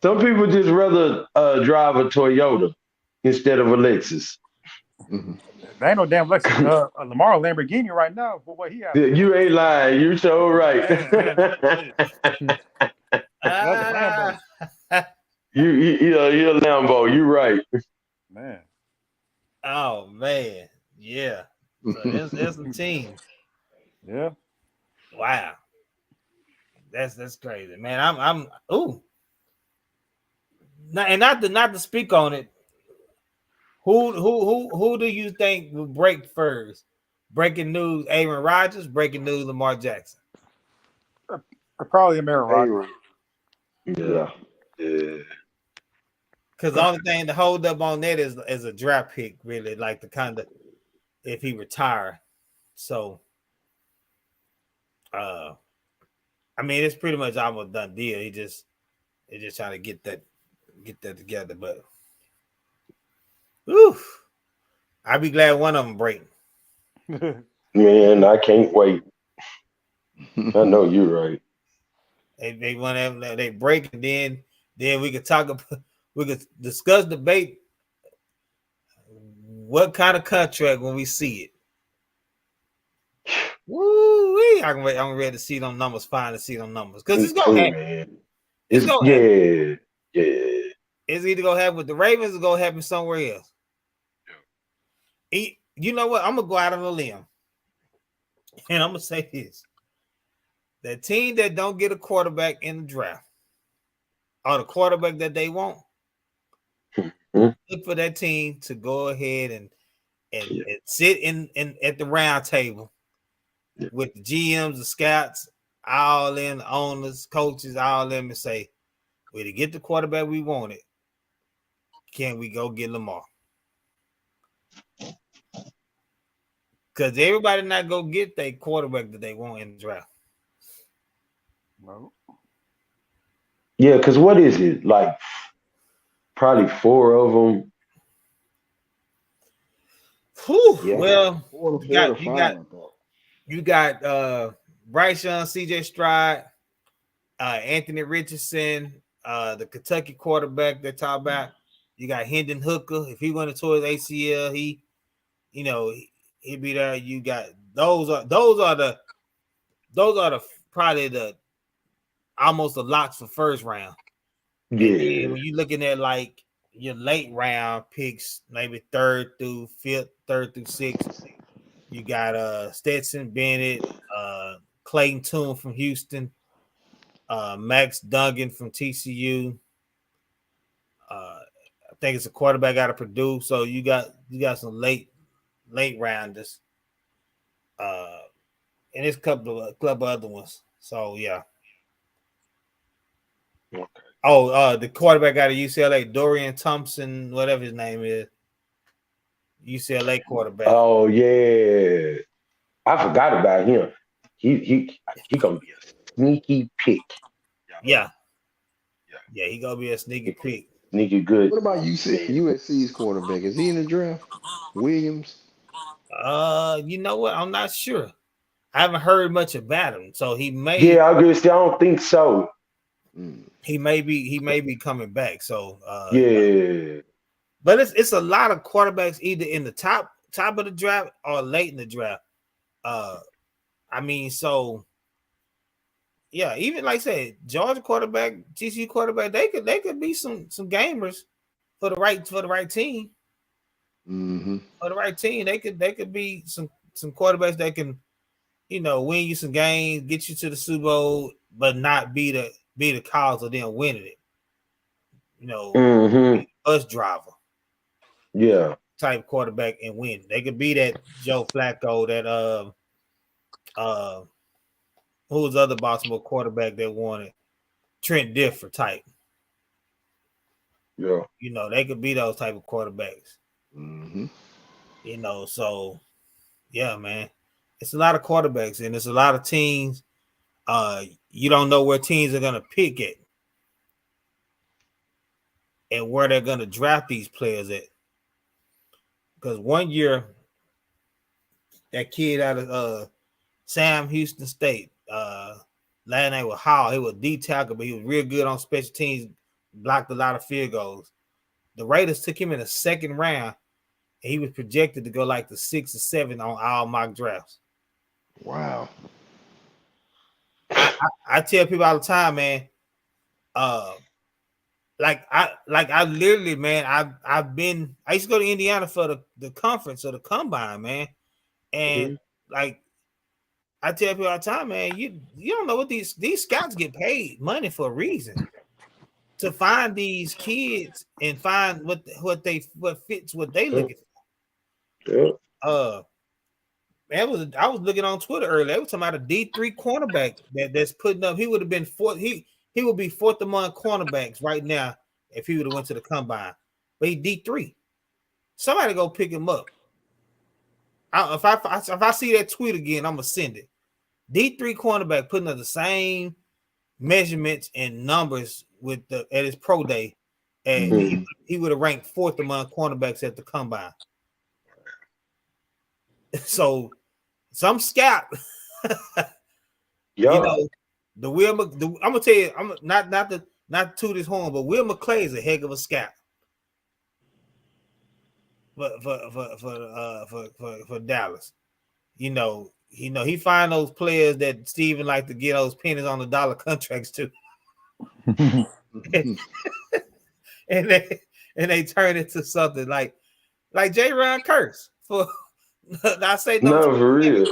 Some people just rather drive a Toyota instead of a Lexus. Mm-hmm. There ain't no damn Lexus. Lamar Lamborghini right now for what he Yeah, asking you for. ain't lying. You so right. Man, that's a Ah. Lambo. you're a Lambo. You right. Man. Oh man, yeah. So there's some teams. Yeah. Wow, that's crazy, man. I'm ooh. Not to speak on it. Who do you think will break first? Breaking news: Aaron Rodgers. Breaking news: Lamar Jackson. Probably Aaron Rodgers. Aaron. Yeah. Yeah. Yeah. Because the only thing to hold up on that is a draft pick, really, like the kind of if he retire. So, I mean, it's pretty much almost done deal. He just trying to get that together. But, whew, I'd be glad one of them break. Man, I can't wait. I know you're right. They want to they break, and then we could talk about we could discuss debate what kind of contract when we see it. Woo! I'm ready to see them numbers. Finally, see them numbers because it's Me gonna too, happen. man. It's It's gonna happen. yeah, yeah. It's either gonna happen with the Ravens or gonna happen somewhere else. You know what? I'm gonna go out on a limb, and I'm gonna say this: that team that don't get a quarterback in the draft, or the quarterback that they want, Hmm? look for that team to go ahead and Yeah, sit in at the round table yeah. with the GMs, the scouts, all in owners, coaches, all them, and say, "We to get the quarterback we wanted. Can we go get Lamar?" Because everybody not go get their quarterback that they want in the draft. No. Yeah, because what is it? Like probably four of them. Whew, Yeah. well, 4 to you 4 got to 5, I thought. you got Bryce Young, CJ Stroud, Anthony Richardson, the Kentucky quarterback they talk about. You got Hendon Hooker. If he went towards ACL, he'd be there. You got those are the probably the almost the locks for first round. And then Yeah, when you're looking at like your late round picks, maybe third through fifth, third through sixth, you got Stetson Bennett, Clayton Tune from Houston, Max Duggan from TCU. I think it's a quarterback out of Purdue. So you got some late rounders. And there's a couple of other ones. So yeah. okay. Oh, the quarterback out of UCLA, Dorian Thompson, whatever his name is, UCLA quarterback. Oh yeah, I forgot about him. He gonna be a sneaky pick. Yeah, Yeah, yeah, he gonna be a sneaky pick. sneaky good. What about USC's quarterback? Is he in the draft? Williams? You know what? I'm not sure. I haven't heard much about him, so he may Yeah, I guess I don't think so. Mm. he may be coming back. So Yeah, but it's a lot of quarterbacks either in the top of the draft or late in the draft. I mean, so yeah, even like I said, Georgia quarterback, GC quarterback, they could be some gamers for the right team. Mm-hmm. For the right team, they could be some quarterbacks that can, win you some games, get you to the Super Bowl, but not be the cause of them winning it. Mm-hmm. Bus driver Yeah. type quarterback and win. They could be that Joe Flacco, that who was the other Baltimore quarterback that won it? Trent Dilfer type. Yeah. They could be those type of quarterbacks. Mm-hmm. So yeah, man. It's a lot of quarterbacks and it's a lot of teams. You don't know where teams are gonna pick it and where they're gonna draft these players at. Because one year, that kid out of Sam Houston State, last name was Hall. He was D tackle, but he was real good on special teams, blocked a lot of field goals. The Raiders took him in the second round, and he was projected to go like the 6 or 7 on all mock drafts. Wow. I tell people all the time, man. I literally, man. I used to go to Indiana for the conference or the combine, man, and like I tell people all the time, man. You don't know what these scouts get paid money for a reason to find these kids and find what fits what they looking for. Yeah. I was looking on Twitter earlier. They were talking about a D3 cornerback that's putting up. He would have been fourth. He would be fourth among cornerbacks right now if he would have went to the combine. But he D3. Somebody go pick him up. If I see that tweet again, I'm gonna send it. D3 cornerback putting up the same measurements and numbers at his pro day, and he would have ranked fourth among cornerbacks at the combine. So some scout, Yeah. I'm gonna tell you, I'm not to toot his horn, but Will McClay is a heck of a scout for Dallas. He find those players that Steven like to get those pennies on the dollar contracts to, and they turn it to something like J. Ron Curse for. I say No, for real.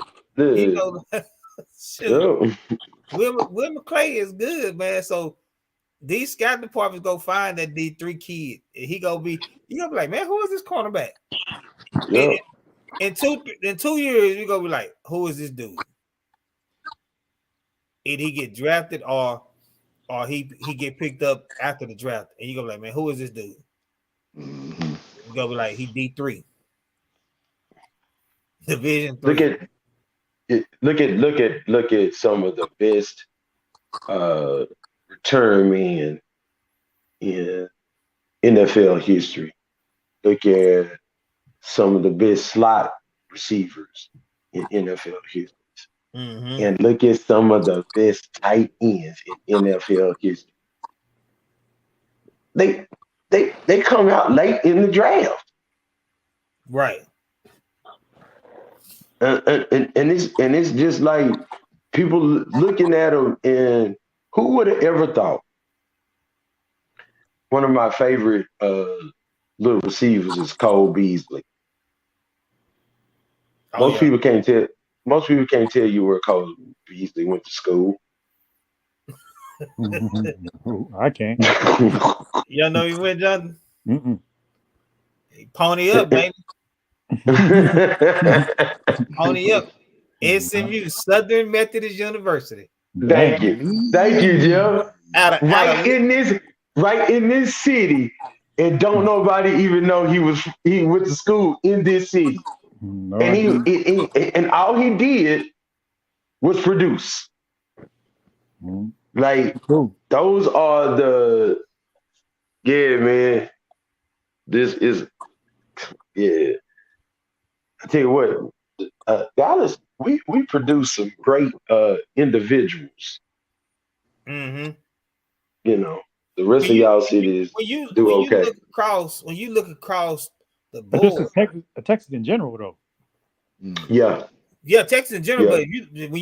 Shoot. Will McClay is good, man. So these scout departments go find that D3 kid, and he gonna be like, man, who is this cornerback? Yeah. In 2 years, you gonna be like, who is this dude? Did he get drafted or he get picked up after the draft? And you gonna be like, man, who is this dude? Mm-hmm. You gonna be like, he D3. Division 3. Look at some of the best return men in NFL history. Look at some of the best slot receivers in NFL history. Mm-hmm. And look at some of the best tight ends in NFL history. They come out late in the draft. Right. And it's just like people looking at them, and who would have ever thought? One of my favorite little receivers is Cole Beasley. Most people can't tell you where Cole Beasley went to school. I can't. Y'all know he went, Jonathan? Pony up, baby. Pony up. SMU, Southern Methodist University. Thank you, Jeff. Right in this city, and don't nobody even know he went to school in this city. No, and all he did was produce. Like, those are man. This is, I tell you what, Dallas, we produce some great individuals. Mm-hmm. The rest of y'all cities do okay. When you look across the board, but just Texas in general, though. Yeah, Texas in general. But when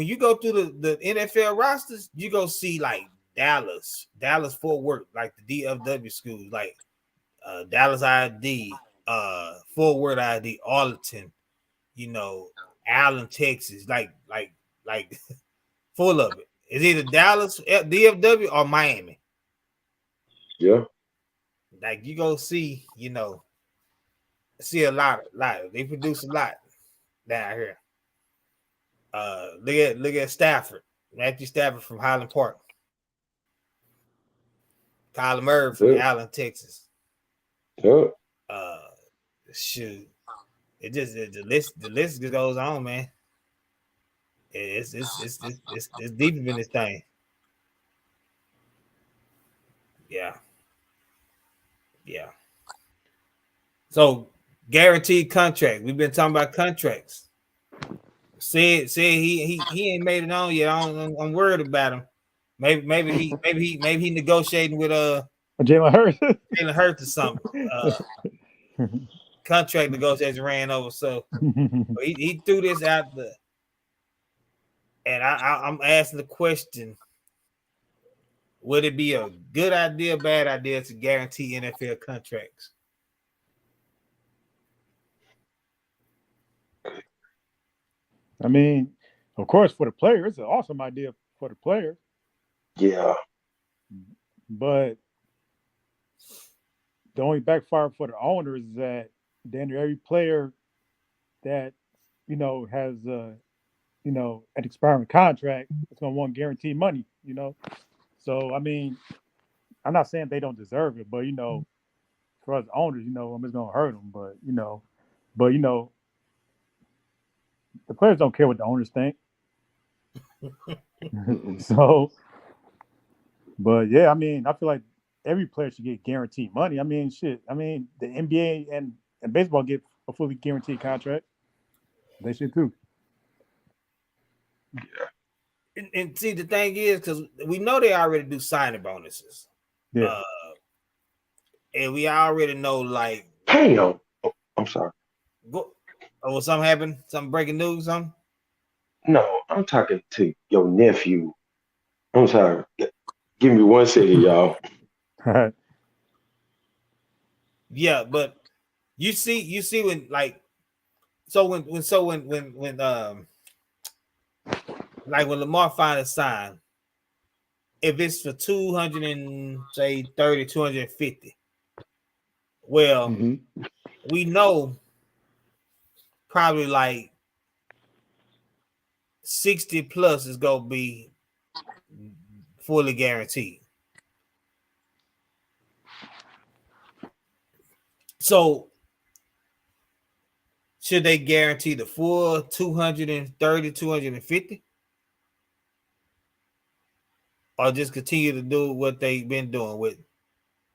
you go through the NFL rosters, you go see like Dallas, Fort Worth, like the DFW schools, like Dallas ID, Forward ID, Arlington, Allen, Texas, like full of it. It's either Dallas, DFW, or Miami. Yeah. Like you go see, see a lot. They produce a lot down here. Look at Stafford, Matthew Stafford from Highland Park, Kyler Murray from Yeah. Allen, Texas. Yeah. Shoot, the list just goes on, man. It's deeper than this thing. Yeah. So guaranteed contract. We've been talking about contracts. Said he ain't made it on yet. I'm worried about him. Maybe he negotiating with Jalen Hurts. Jalen Hurts or something. Contract negotiation ran over, so he threw this out there. And I'm asking the question: would it be a good idea, bad idea to guarantee NFL contracts? I mean, of course, for the player, it's an awesome idea for the player. Yeah. But the only backfire for the owner is that then every player that has an expiring contract is going to want guaranteed money. So I mean, I'm not saying they don't deserve it, but for us owners, I'm just going to hurt them. But the players don't care what the owners think. So, but yeah, I mean, I feel like every player should get guaranteed money. I mean, shit. I mean, the NBA and baseball get a fully guaranteed contract. They should too. Yeah. And see, the thing is, because we know they already do signing bonuses. Yeah. And we already know, like, Damn. Oh, I'm sorry. Something happened? Some breaking news? Something? No, I'm talking to your nephew. I'm sorry. Give me 1 second, y'all. Yeah, but you see when like when Lamar finally signed, if it's for 200 and say 30, 250, well, we know probably like 60 plus is gonna be fully guaranteed. So should they guarantee the full 230, 250? Or just continue to do what they've been doing with,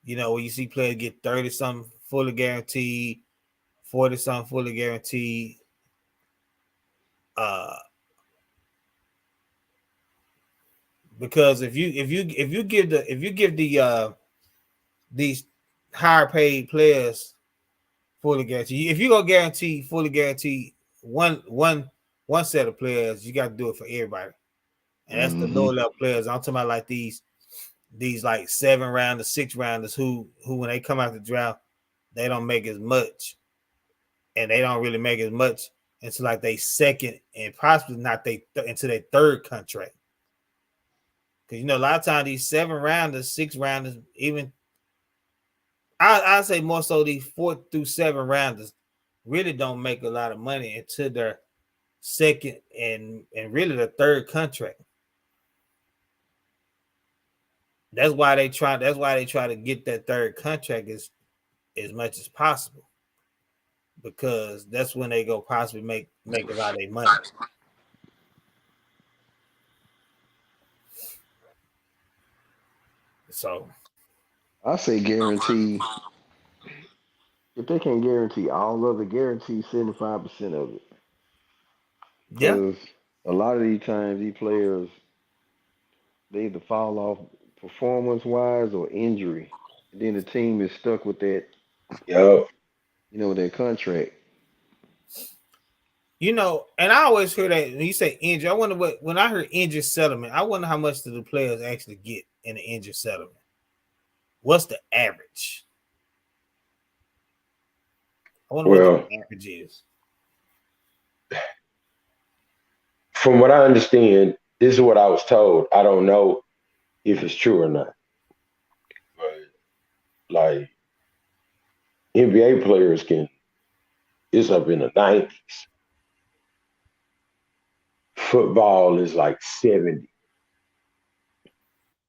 when you see players get 30 something fully guaranteed, 40 something fully guaranteed. Because if you give the these higher paid players fully guaranteed, if you go fully guaranteed one set of players, you got to do it for everybody. And that's the lower level players. I'm talking about like these like 7 rounders, 6 rounders who when they come out the draft, they don't make as much, and they don't really make as much until like they second and possibly not into their third contract. Because a lot of times these 7 rounders, 6 rounders, even I say more so these 4 through 7 rounders really don't make a lot of money until their second and really the third contract. That's why they try to get that third contract as much as possible, because that's when they go possibly make a lot of their money. So I say guarantee. If they can guarantee all of it, guarantee 75% of it. yeah, Because a lot of these times, these players, they either fall off performance wise or injury. And then the team is stuck with that, Yo. That contract. and I always hear that when you say injury, I wonder when I hear injury settlement, I wonder how much do the players actually get in the injury settlement. What's the average? I wonder what Well, the average is. from what I understand, this is what I was told. I don't know if it's true or not. But like NBA players can, it's up in the 90s. Football is like 70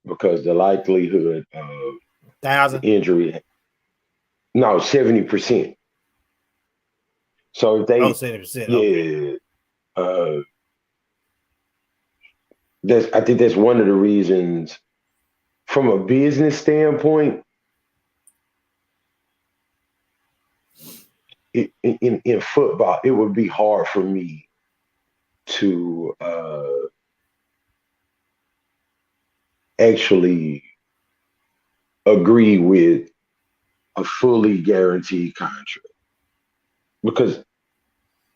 because the likelihood of the 1,000. injury, no, 70%. So if Oh, they, 70%. Okay. yeah, uh, I think that's one of the reasons from a business standpoint. In football, it would be hard for me to actually agree with a fully guaranteed contract because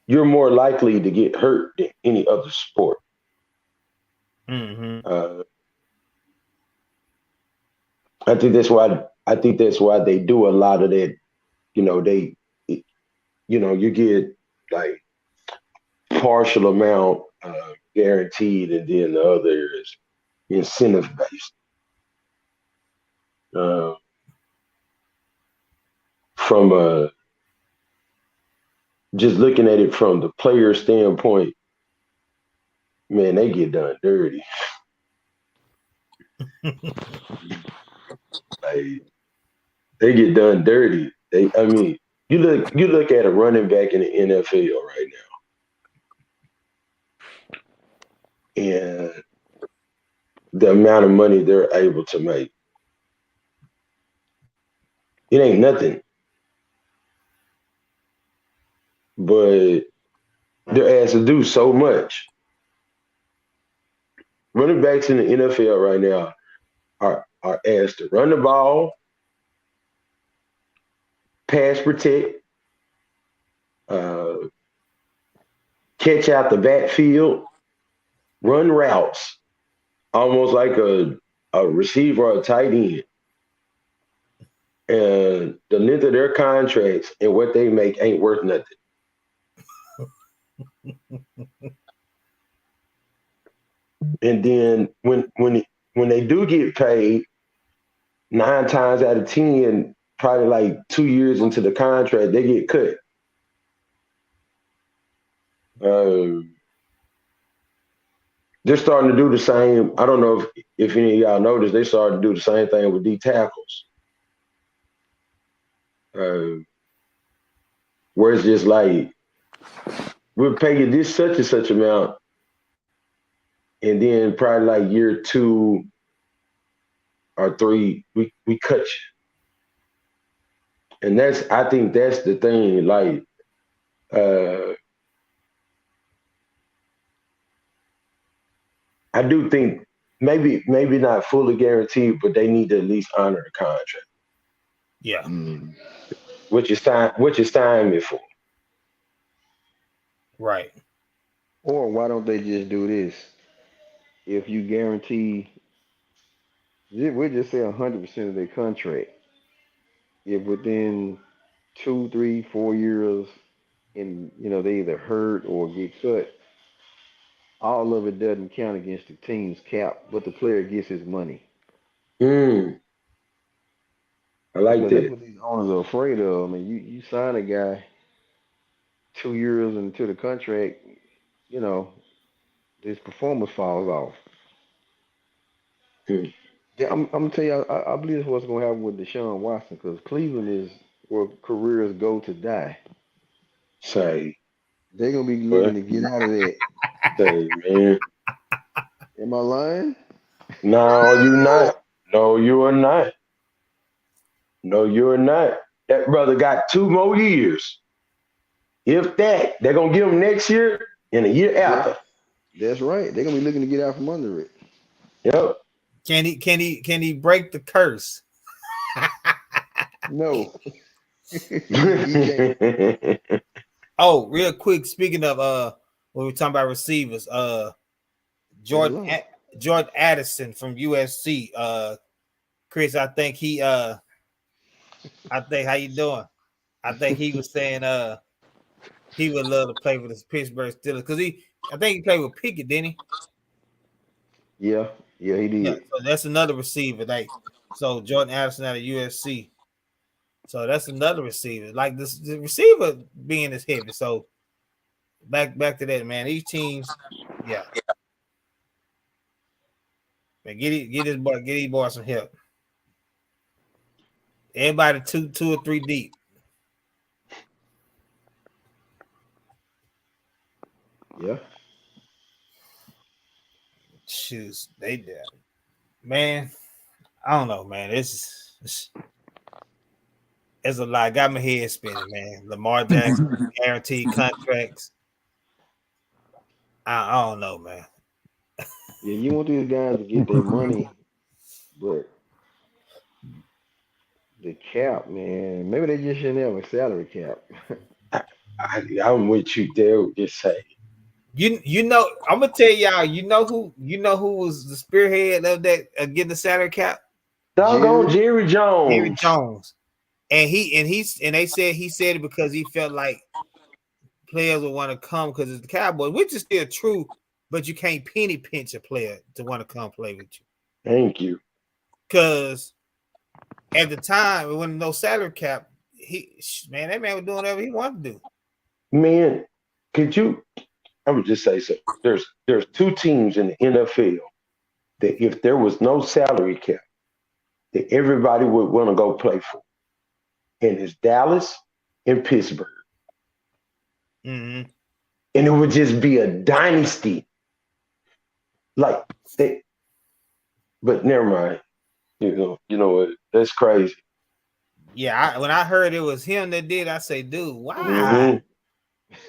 you're more likely to get hurt than any other sport. Mm-hmm. Uh, I think that's why they do a lot of that. You know, you get like partial amount guaranteed, and then the other is incentive based. Uh, from just looking at it from the player standpoint, man, they get done dirty. Like, they get done dirty. I mean, you look at a running back in the NFL right now, and the amount of money they're able to make, it ain't nothing. But they're asked to do so much. Running backs in the NFL right now are asked to run the ball, pass protect, uh, catch out the backfield, run routes, almost like a receiver or a tight end. And the length of their contracts and what they make ain't worth nothing. And then when they do get paid, 9 times out of 10, probably like 2 years into the contract, they get cut. They're starting to do the same. I don't know if any of y'all noticed, they started to do the same thing with D tackles. Where it's just like, we'll pay you this such and such amount, and then probably like year 2 or 3, we cut you. And I think that's the thing. Like, I do think maybe not fully guaranteed, but they need to at least honor the contract. Yeah. What you sign me for. Right. Or why don't they just do this? If you guarantee, we'll just say 100% of their contract. If within 2, 3, 4 years, and they either hurt or get cut, all of it doesn't count against the team's cap, but the player gets his money. I like Because that's that. what these owners are afraid of. I mean, you sign a guy 2 years into the contract, you know, his performance falls off. Mm. Yeah, I'm gonna tell you, I believe that's what's gonna happen with Deshaun Watson because Cleveland is where careers go to die. Say, They're gonna be looking what? to get out of that. Say, man. Am I lying? No, you not. No, you are not. No, you're not. That brother got 2 more years. If that, they're gonna give him next year and a year Yeah, after. that's right. They're gonna be looking to get out from under it. Yep. Can he break the curse? No, he can't. Oh, real quick. Speaking of when we're talking about receivers, Say Jordan hello. Jordan Addison from USC. Chris, I think how you doing? I think he was saying he would love to play for the Pittsburgh Steelers because I think he played with Pickett, didn't he? Yeah, he Yeah, did. so that's another receiver. Like so Jordan Addison out of USC. So that's another receiver. Like the receiver being as heavy. So back to that, man. These teams, yeah. Man, get these boys some help. Everybody two or three deep. Yeah. Shoes, they did. Man, I don't know, man. It's a lot. Got my head spinning, man. Lamar Jackson, guaranteed contracts. I don't know, man. Yeah, you want these guys to get their money, but the cap, man. Maybe they just shouldn't have a salary cap. I'm with you there. Just say You know, I'm gonna tell y'all. You know who was the spearhead of that getting the salary cap? doggone Jerry. Jerry Jerry Jones. Jones, and they said he said it because he felt like players would want to come because it's the Cowboys, which is still true. But you can't penny pinch a player to want to come play with you. Thank you. Because at the time when no salary cap, that man was doing whatever he wanted to do. Man, could you? I would just say so. There's two teams in the NFL that if there was no salary cap, that everybody would want to go play for, and it's Dallas and Pittsburgh, Mm-hmm. and it would just be a dynasty. Like they, but never mind. You know what? That's crazy. Yeah, when I heard it was him that did, I say, dude, why? Mm-hmm.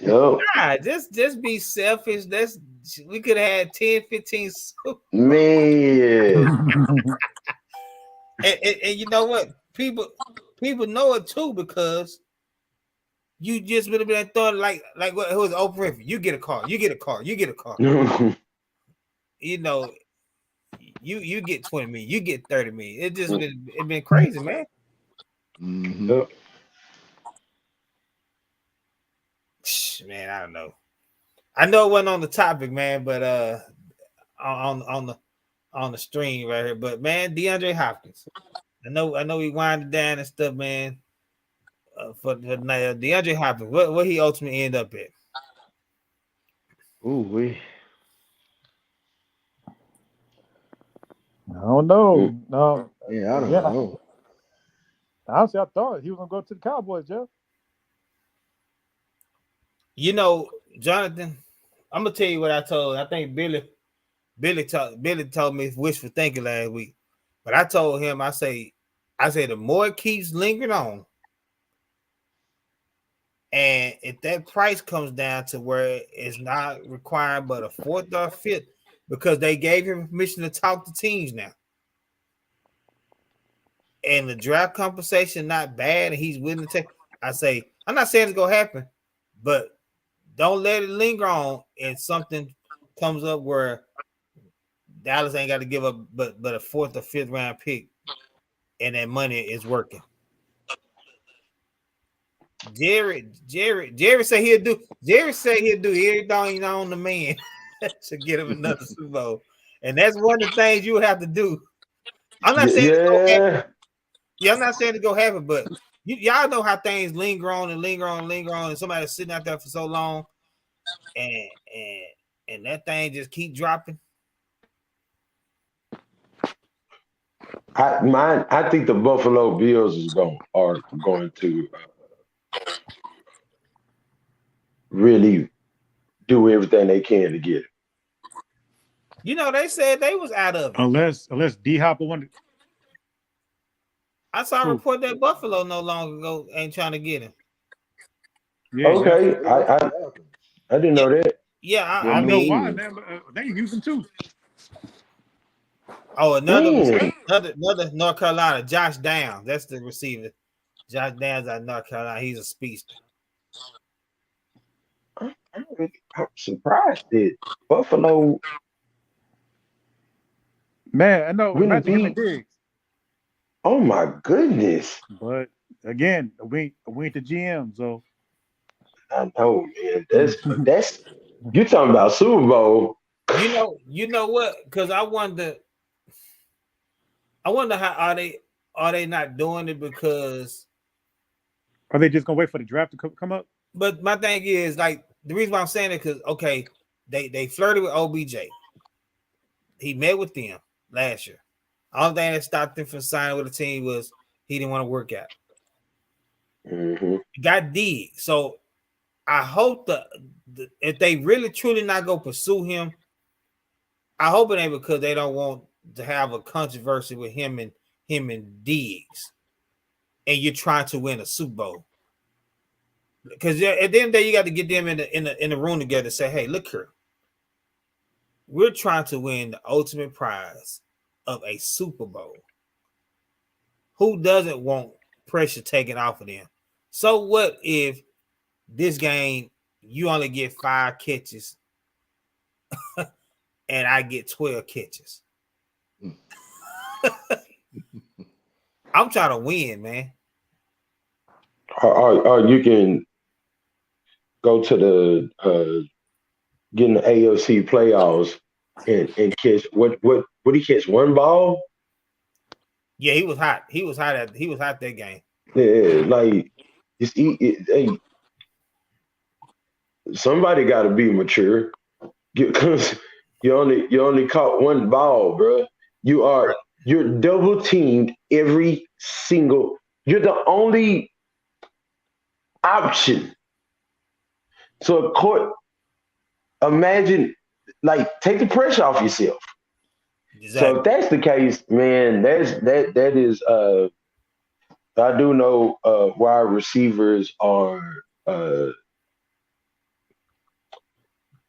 Yep. Why? Just be selfish. We could have had 10, 15. Man. and you know what? People know it too because you just would have been thought like what it was Oprah Winfrey. You get a car. You get a car. You get a car. You know, you get 20 million. You get 30 million. It just been crazy, man. Mm-hmm. Yep. Man, I don't know. I know it wasn't on the topic, man, but on the stream right here. But man, DeAndre Hopkins. I know he winded down and stuff, man. For DeAndre Hopkins, what he ultimately end up at? Ooh, we. I don't know. No. Yeah, I don't know. Honestly, I thought he was gonna go to the Cowboys, Jeff. You know, Jonathan, I'm gonna tell you what I told. I think Billy told me wishful thinking last week, but I told him I say the more it keeps lingering on, and if that price comes down to where it's not required but a fourth or fifth, because they gave him permission to talk to teams now. And the draft compensation not bad, and he's willing to take. I say, I'm not saying it's gonna happen, but don't let it linger on and something comes up where Dallas ain't got to give up but a fourth or fifth round pick, and that money is working. Jerry say he'll do. Jerry say he'll do everything on the man to get him another Super Bowl, and that's one of the things you have to do. I'm not saying it's gonna happen. Yeah, I'm not saying it's gonna happen, but y'all know how things linger on, and somebody's sitting out there for so long, and that thing just keep dropping. I think the Buffalo Bills are going to really do everything they can to get it. You know, they said they was out of it. Unless D Hopper wanted. I saw a report that Buffalo no longer ain't trying to get him. Yeah, okay, I didn't know that. Yeah, I mean, know why, man? They use them too. Oh, another North Carolina, Josh Downs. That's the receiver. Josh Downs out of North Carolina. He's a speedster. I'm surprised that Buffalo. Man, I know. Really Imagine him and Diggs. Oh my goodness! But again, we went to GM, so I know, man. That's you talking about Super Bowl. You know what? Because I wonder how are they not doing it because. are they just gonna wait for the draft to come up? But my thing is like the reason why I'm saying it because okay, they flirted with OBJ. He met with them last year. Only thing that stopped him from signing with the team was he didn't want to work out. Mm-hmm. He got D. So I hope if they really truly not go pursue him, I hope it ain't because they don't want to have a controversy with him and Diggs, and you're trying to win a Super Bowl. Because at the end of the day, you got to get them in the room together and say, "Hey, look here, we're trying to win the ultimate prize of a Super Bowl. Who doesn't want pressure taken off of them? So what if this game you only get 5 catches and I get 12 catches? I'm trying to win, man. Or you can go to the get in the AFC playoffs and catch what he catch one ball? Yeah, he was hot. He was hot that game. Yeah, like hey, somebody got to be mature because you only caught one ball, bro. You're double teamed every single. You're the only option. So a court, imagine like take the pressure off yourself. Exactly. So if that's the case, man, that is I do know wide receivers are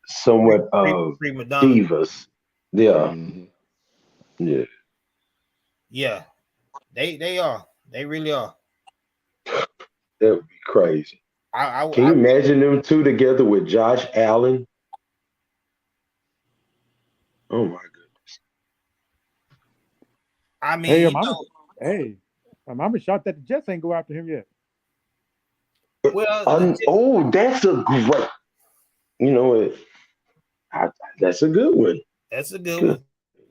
somewhat prima donna. divas. Yeah. Mhm. Yeah. Yeah, they are. They really are. That would be crazy. I Can you imagine them two together with Josh Allen? Oh my goodness. I mean, Hey, you know, I'm shocked that the Jets ain't go after him yet. well, That's a great. You know what? That's a good one. that's a good Good. one.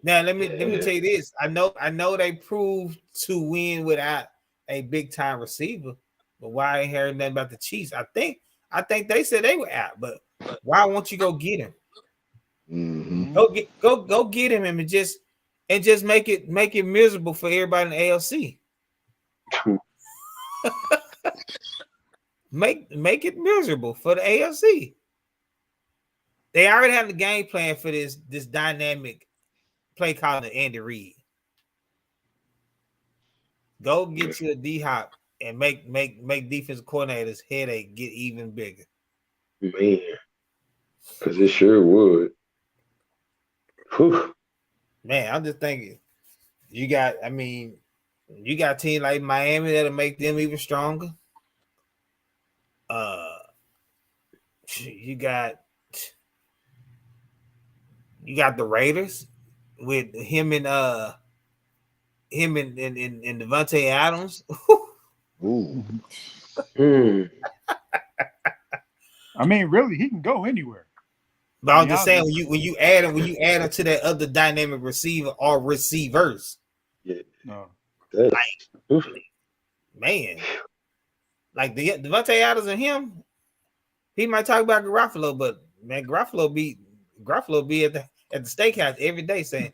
Now let me Yeah. tell you this. I know they proved to win without a big time receiver, but why I ain't hearing nothing about the Chiefs? I think they said they were out, but why won't you go get him? Mhm. Go get him and just make it miserable for everybody in the ALC. Make it miserable for the ALC. They already have the game plan for this dynamic play calling of Andy Reid. Go get you a D Hop and make defensive coordinators headache get even bigger. Man, because it sure would. Whew. Man, I'm just thinking you got teams like Miami that'll make them even stronger. You got the Raiders with him and Devontae Adams. Ooh. Mm. I mean, really, he can go anywhere. But I'm just saying when you add him to that other dynamic receiver or receivers, Yeah. No. like man, like the Devontae Adams and him, he might talk about Garofalo, but man, Garofalo be at the steakhouse every day saying,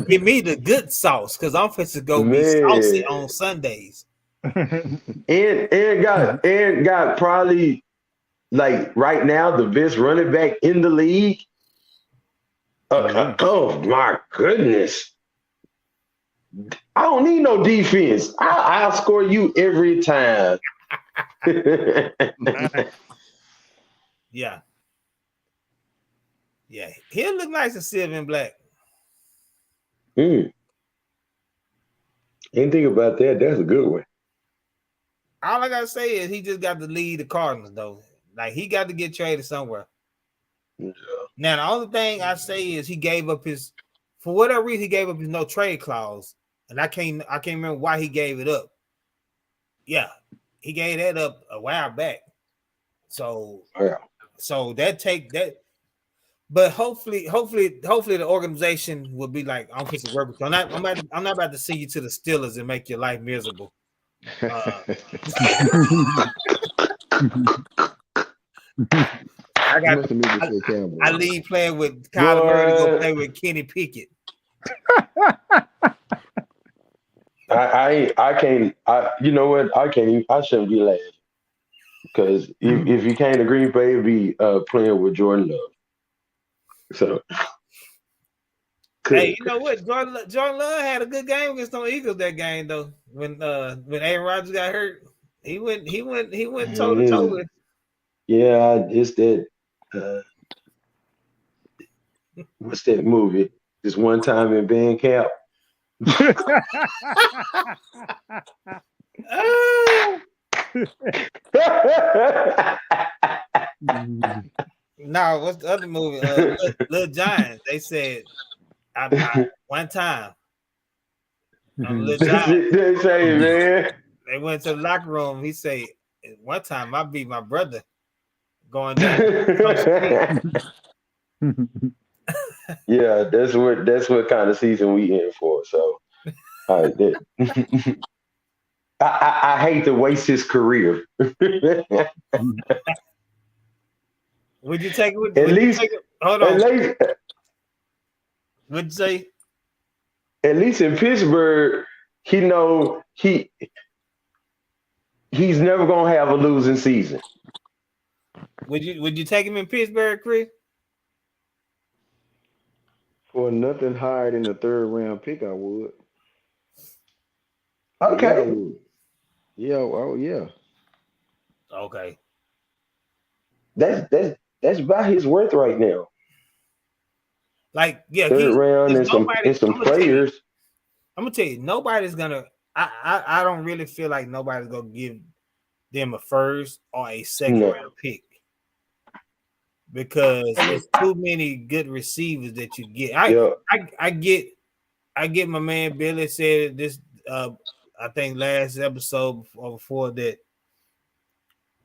give me the good sauce because I'm supposed to go be saucy Man. on Sundays. And got probably like right now the best running back in the league. Oh my goodness. I don't need no defense. I'll score you every time. Yeah. Yeah. He'll look nice in silver and black. Ain't think about that. That's a good one. All I gotta say is he just got to lead the Cardinals though. Like he got to get traded somewhere. Yeah. Now the only thing I say is he gave up his for whatever reason he gave up his no trade clause, and I can't remember why he gave it up. Yeah, he gave that up a while back. So that take that. But hopefully the organization will be like, I'm picking work. I'm not about to send you to the Steelers and make your life miserable. I leave playing with Kyler Murray to go play with Kenny Pickett. I can't. You know what? I can't. I shouldn't be laughing because if you came to Green Bay, it'd be playing with Jordan Love. So, hey, you know what? Jordan Love had a good game against the Eagles that game though. When Aaron Rodgers got hurt, he went toe to toe with. Yeah, it's that. What's that movie? This one time in band camp. No, what's the other movie? Little Giants. They said, one time. Little Giants. They say, man. They went to the locker room. He said, one time I beat my brother going down the street. Yeah, that's what kind of season we in for. So, I hate to waste his career. Would you take it? At least, hold on. What'd you say? At least in Pittsburgh, he's never gonna have a losing season. Would you take him in Pittsburgh, Chris? For nothing higher than the 3rd round pick, I would. Okay. Yeah. Oh yeah. Okay. That's about his worth right now. Like, yeah, 3rd round and some players. I'm gonna tell you, nobody's gonna. I don't really feel like nobody's gonna give them a 1st or a 2nd round pick because there's too many good receivers that you get. I get my man Billy said this. I think last episode or before that.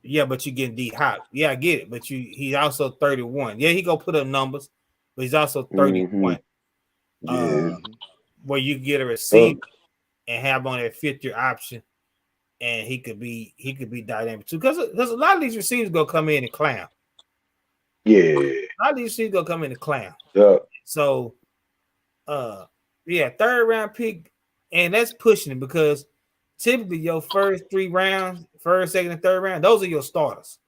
Yeah, but you getting D Hop. Yeah, I get it. But he's also 31. Yeah, he gonna put up numbers, but he's also 31. Where you get a receiver and have on that 5th-year option, and he could be dynamic too. Because a lot of these receivers gonna come in and clown. Yeah. A lot of these receivers gonna come in and clown. Yeah. So, 3rd round pick, and that's pushing it because typically your first 3 rounds, 1st, 2nd, and 3rd round, those are your starters.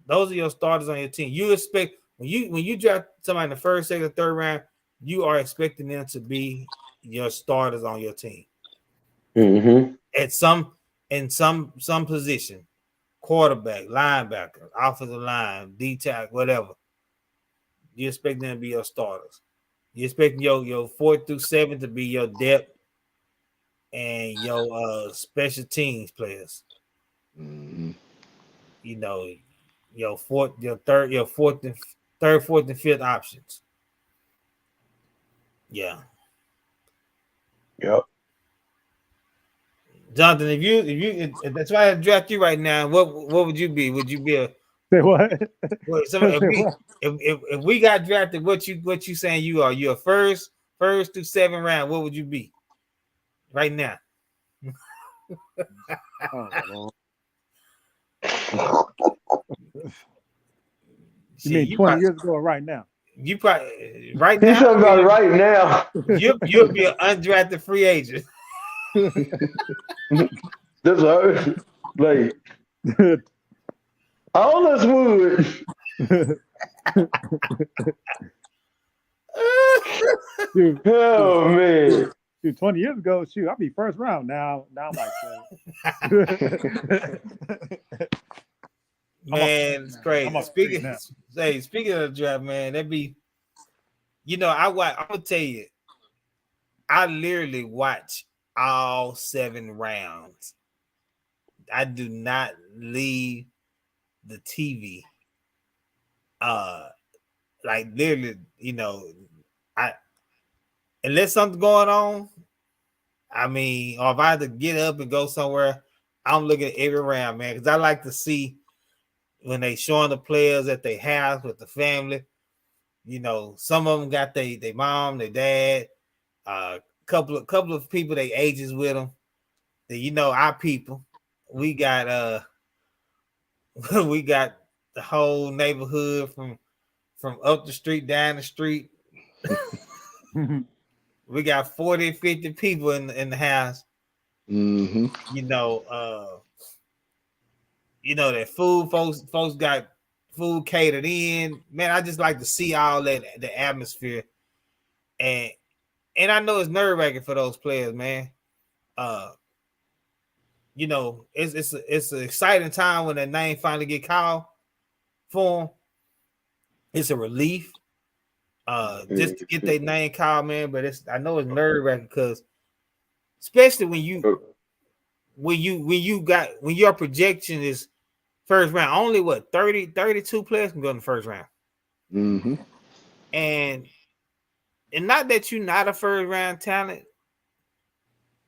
Those are your starters on your team. You expect when you draft somebody in the 1st, 2nd, and 3rd round, you are expecting them to be your starters on your team. Mm-hmm. In some position, quarterback, linebacker, offensive line, D-tackle, whatever. You expect them to be your starters. You expect your 4th through 7th to be your depth and your special teams players. Mm-hmm. You know, your 4th, your 4th and 3rd, 4th, and 5th options. Yeah. Yep. Jonathan, if that's why I draft you right now, what would you be? Would you be a what? If we got drafted, what you saying you are? You're first through 7th round. What would you be right now? You mean 20 years ago or right now? You probably right now. He's talking about right now. You'll be an undrafted free agent. That's right. Like all us would. Dude, oh man. Dude, 20 years ago, shoot, I'd be 1st round. Now I'm like, man, it's crazy. Speaking of the draft, man, that'd be, I'm gonna tell you, I literally watch all 7 rounds. I do not leave the TV. Like literally, unless something's going on, I mean, or if I had to get up and go somewhere, I'm looking at every round, man, because I like to see when they showing the players at their house with the family. You know, some of them got their mom, their dad, couple of people they ages with them. You know, our people. We got we got the whole neighborhood from up the street, down the street. We got 40, 50 people in the house. Mm-hmm. You know that food folks got food catered in. Man, I just like to see all that the atmosphere. And I know it's nerve-wracking for those players, man. You know, it's an exciting time when that name finally get called for them. It's a relief. Just to get their name called, man. But I know it's nerve-wracking because especially when your projection is first round, only what 32 players can go in the first round. Mm-hmm. And not that you're not a first round talent,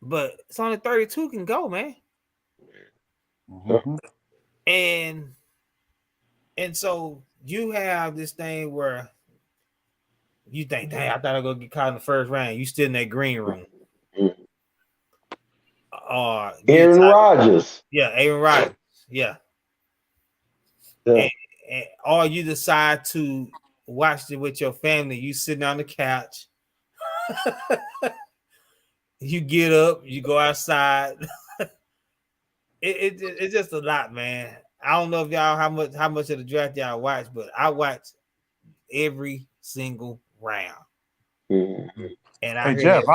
but it's only 32 can go, man. Mm-hmm. And so you have this thing where you think, dang, I thought I was gonna get caught in the first round. You still in that green room. Aaron Rodgers. Yeah, Aaron Rodgers. Yeah. And or you decide to watch it with your family. You sitting on the couch. You get up, you go outside. It's just a lot, man. I don't know if y'all how much of the draft y'all watch, but I watch every single round. Mm-hmm. And I Hey Jeff,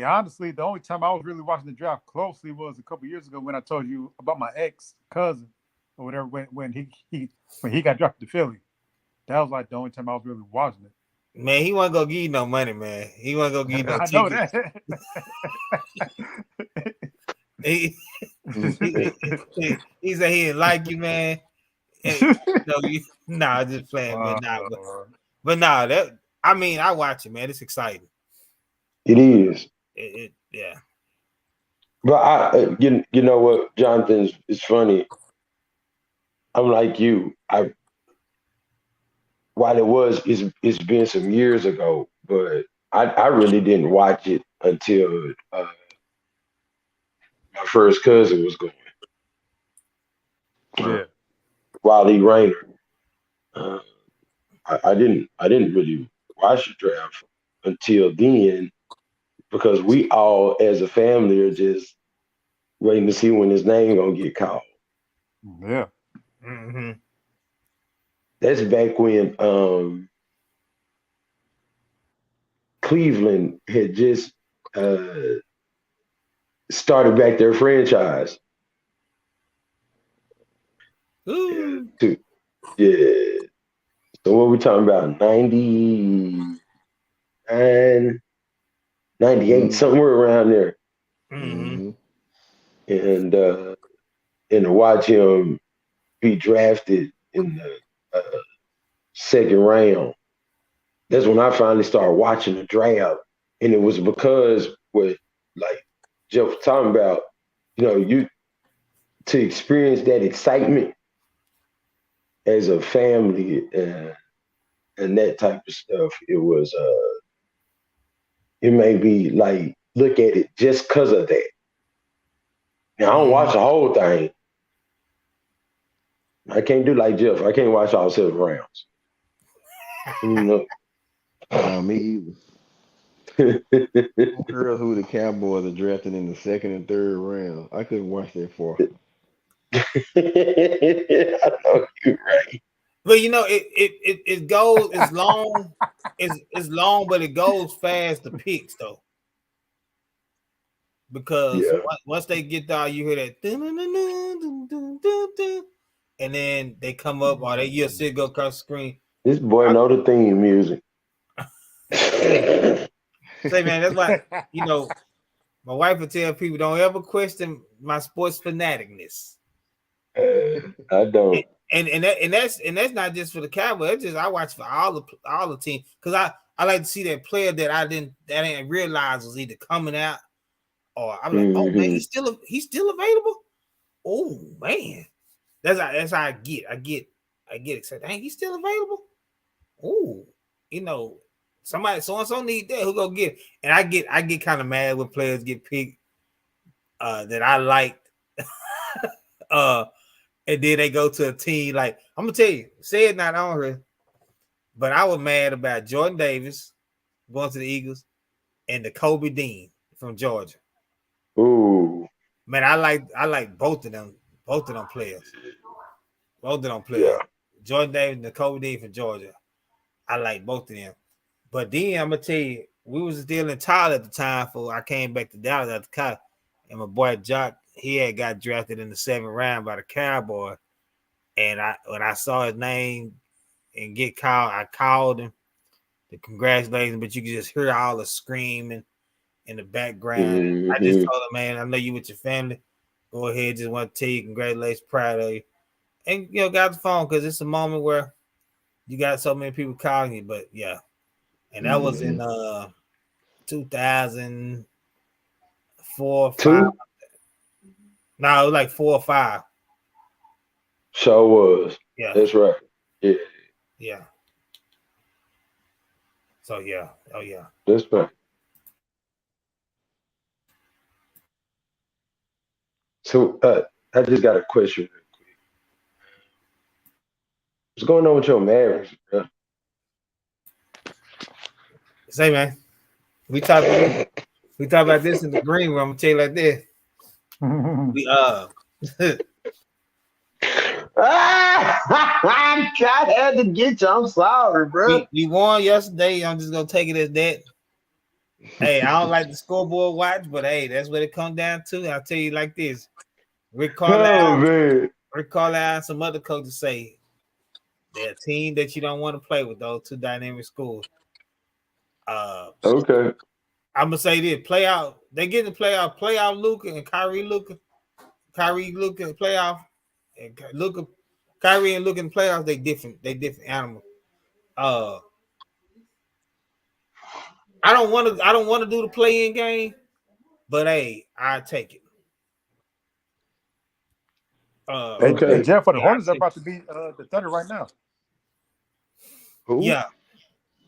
honestly, the only time I was really watching the draft closely was a couple years ago when I told you about my ex cousin or whatever when he got drafted to Philly. That was like the only time I was really watching it. Man, he wasn't gonna give you no money, man. He wasn't gonna give you no I tickets. know that. he said he didn't like you, man. Nah, just playing, but that I mean, I watch it, man. It's exciting. It is. Yeah. But you know what, Jonathan? It's funny. I'm like you. While it's been some years ago, but I really didn't watch it until my first cousin was going. Yeah. Wally Rayner. I didn't really watch the draft until then because we all as a family are just waiting to see when his name gonna get called. Yeah. Mm-hmm. That's back when Cleveland had just started back their franchise. Ooh. Yeah. So what we talking about? 99, 98, somewhere around there. Mm-hmm. And to watch him be drafted in the second round. That's when I finally started watching the draft. And it was because what like Jeff was talking about, you to experience that excitement as a family and that type of stuff, it made me like look at it just because of that. Now I don't watch the whole thing. I can't do like Jeff. I can't watch all 7 rounds. Me either. Girl, who the Cowboys are drafting in the second and third round. I couldn't watch that far. I know you're right. But it goes as long it's long, but it goes fast the picks though. Because once they get there, you hear that and then they come up or you'll see it go across the screen. This boy know the theme music. Say man, that's why my wife would tell people don't ever question my sports fanaticness. I don't. And that's not just for the Cowboys. It's just I watch for all the teams because I like to see that player that I didn't realize was either coming out or I'm like, oh man, he's still available. Oh man, that's how I get excited. Dang, he's still available. Oh, somebody so and so need that. Who go get? And I get kind of mad when players get picked that I liked, and then they go to a team like I'm gonna tell you, say it not on her, but I was mad about Jordan Davis going to the Eagles and the Kobe Dean from Georgia. Ooh. Man, I like both of them players. Both of them players. Yeah. Jordan Davis and the Kobe Dean from Georgia. I like both of them. But then I'm gonna tell you, we was still in Tyler at the time for I came back to Dallas at the college. And my boy Jock, he had got drafted in the 7th round by the Cowboys. And when I saw his name and get called, I called him to congratulate him, but you could just hear all the screaming in the background. Mm-hmm. I just told him, man, I know you with your family. Go ahead, just want to tell you congratulations, proud of you. And got the phone because it's a moment where you got so many people calling you, but yeah. And that was in 2004, 5. No, it was like 4 or 5. So was. Yeah. That's right. Yeah. Yeah. So yeah. Oh yeah. That's right. So I just got a question real quick. What's going on with your Mavericks, bro? Say, man, we talk about this in the green room. I'm gonna tell you like this. We I had to get you. I'm sorry, bro. we won yesterday. I'm just gonna take it as that. Hey, I don't like the scoreboard watch, but hey, that's what it comes down to. I'll tell you like this. Rick Carlisle and some other coaches say they're a team that you don't want to play with, those two dynamic schools. Okay. I'm gonna say this: playoff. They get in the playoff. Playoff Luka and Kyrie Luka in playoff, and Kyrie and Luka in playoffs. They different animals. I don't want to do the play-in game, but hey, I take it. Hey, Jeff, for the Hornets are about to beat the Thunder right now. Who? Yeah,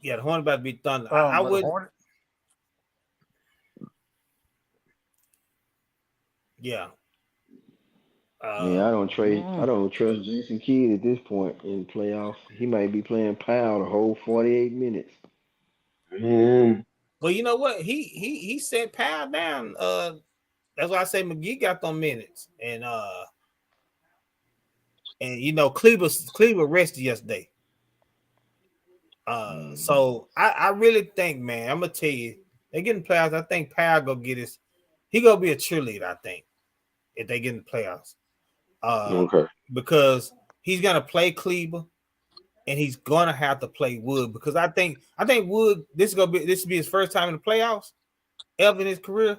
the Hornets about to beat Thunder. I would. Yeah. Yeah, I don't trust Jason Kidd at this point in playoffs. He might be playing Powell the whole 48 minutes. Well, you know what? He set Powell down. That's why I say McGee got them minutes, and Cleveland rested yesterday. So I really think, man, I'm gonna tell you, they get in the playoffs. I think Powell gonna get his. He gonna be a cheerleader. I think if they get in the playoffs. Okay. Because he's gonna play Cleveland, and he's gonna have to play Wood because I think Wood this will be his first time in the playoffs ever in his career,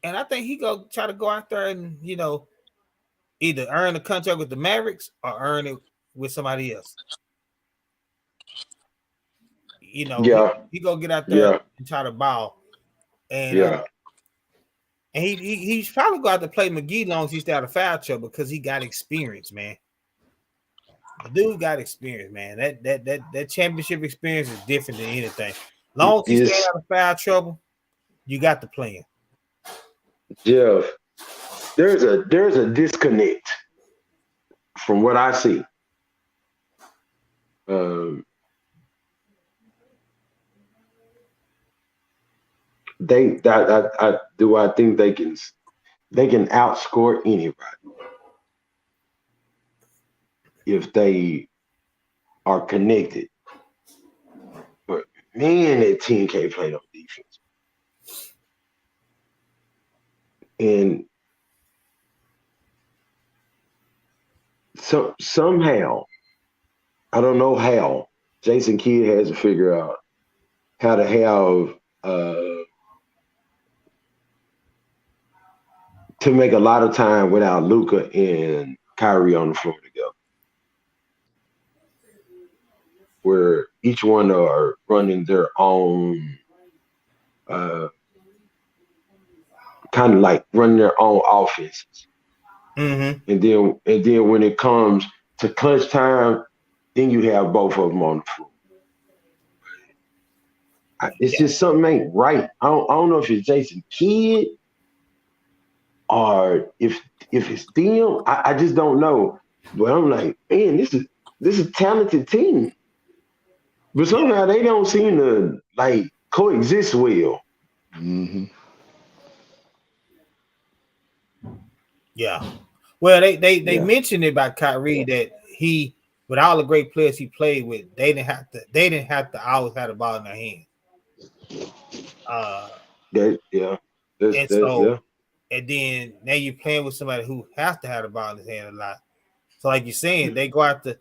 and I think he go try to go out there and either earn a contract with the Mavericks or earn it with somebody else. He go get out there and try to ball, and and he's probably go out to play McGee long as he stay out of foul trouble because he got experience, man. The dude got experience, man. That championship experience is different than anything. Long as he stay out of foul trouble, you got the plan. Jeff, there's a disconnect from what I see. I think they can outscore anybody if they are connected. But man, that team can't play no defense. And so somehow, I don't know how, Jason Kidd has to figure out how to have to make a lot of time without Luka and Kyrie on the floor together. Where each one are running their own uh, kind of like running their own offenses. Mm-hmm. And then when it comes to clutch time, then you have both of them on the floor. It's Yeah. just something ain't right. I don't know if it's Jason Kidd or if it's them. I just don't know. But I'm like, man, this is a talented team. But Yeah. somehow they don't seem to like coexist well. Mm-hmm. Yeah. Well, they Yeah. mentioned it about Kyrie that he, with all the great players he played with, they didn't have to always have the ball in their hand. Uh, That yeah. That's and that so yeah. and then now you're playing with somebody who has to have the ball in his hand a lot. So like you're saying, they got to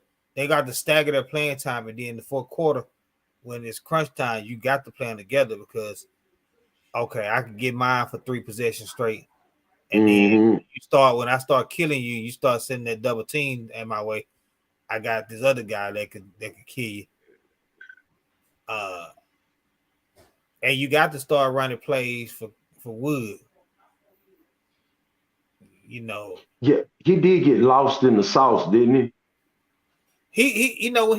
stagger their playing time, and then in the fourth quarter, when it's crunch time, you got to play them together because okay, I can get mine for 3 possessions straight. And then Mm-hmm. when I start killing you, you start sending that double team in my way. I got this other guy that could kill you. Uh, and you got to start running plays for Wood. You know, Yeah. He did get lost in the sauce, didn't he? he when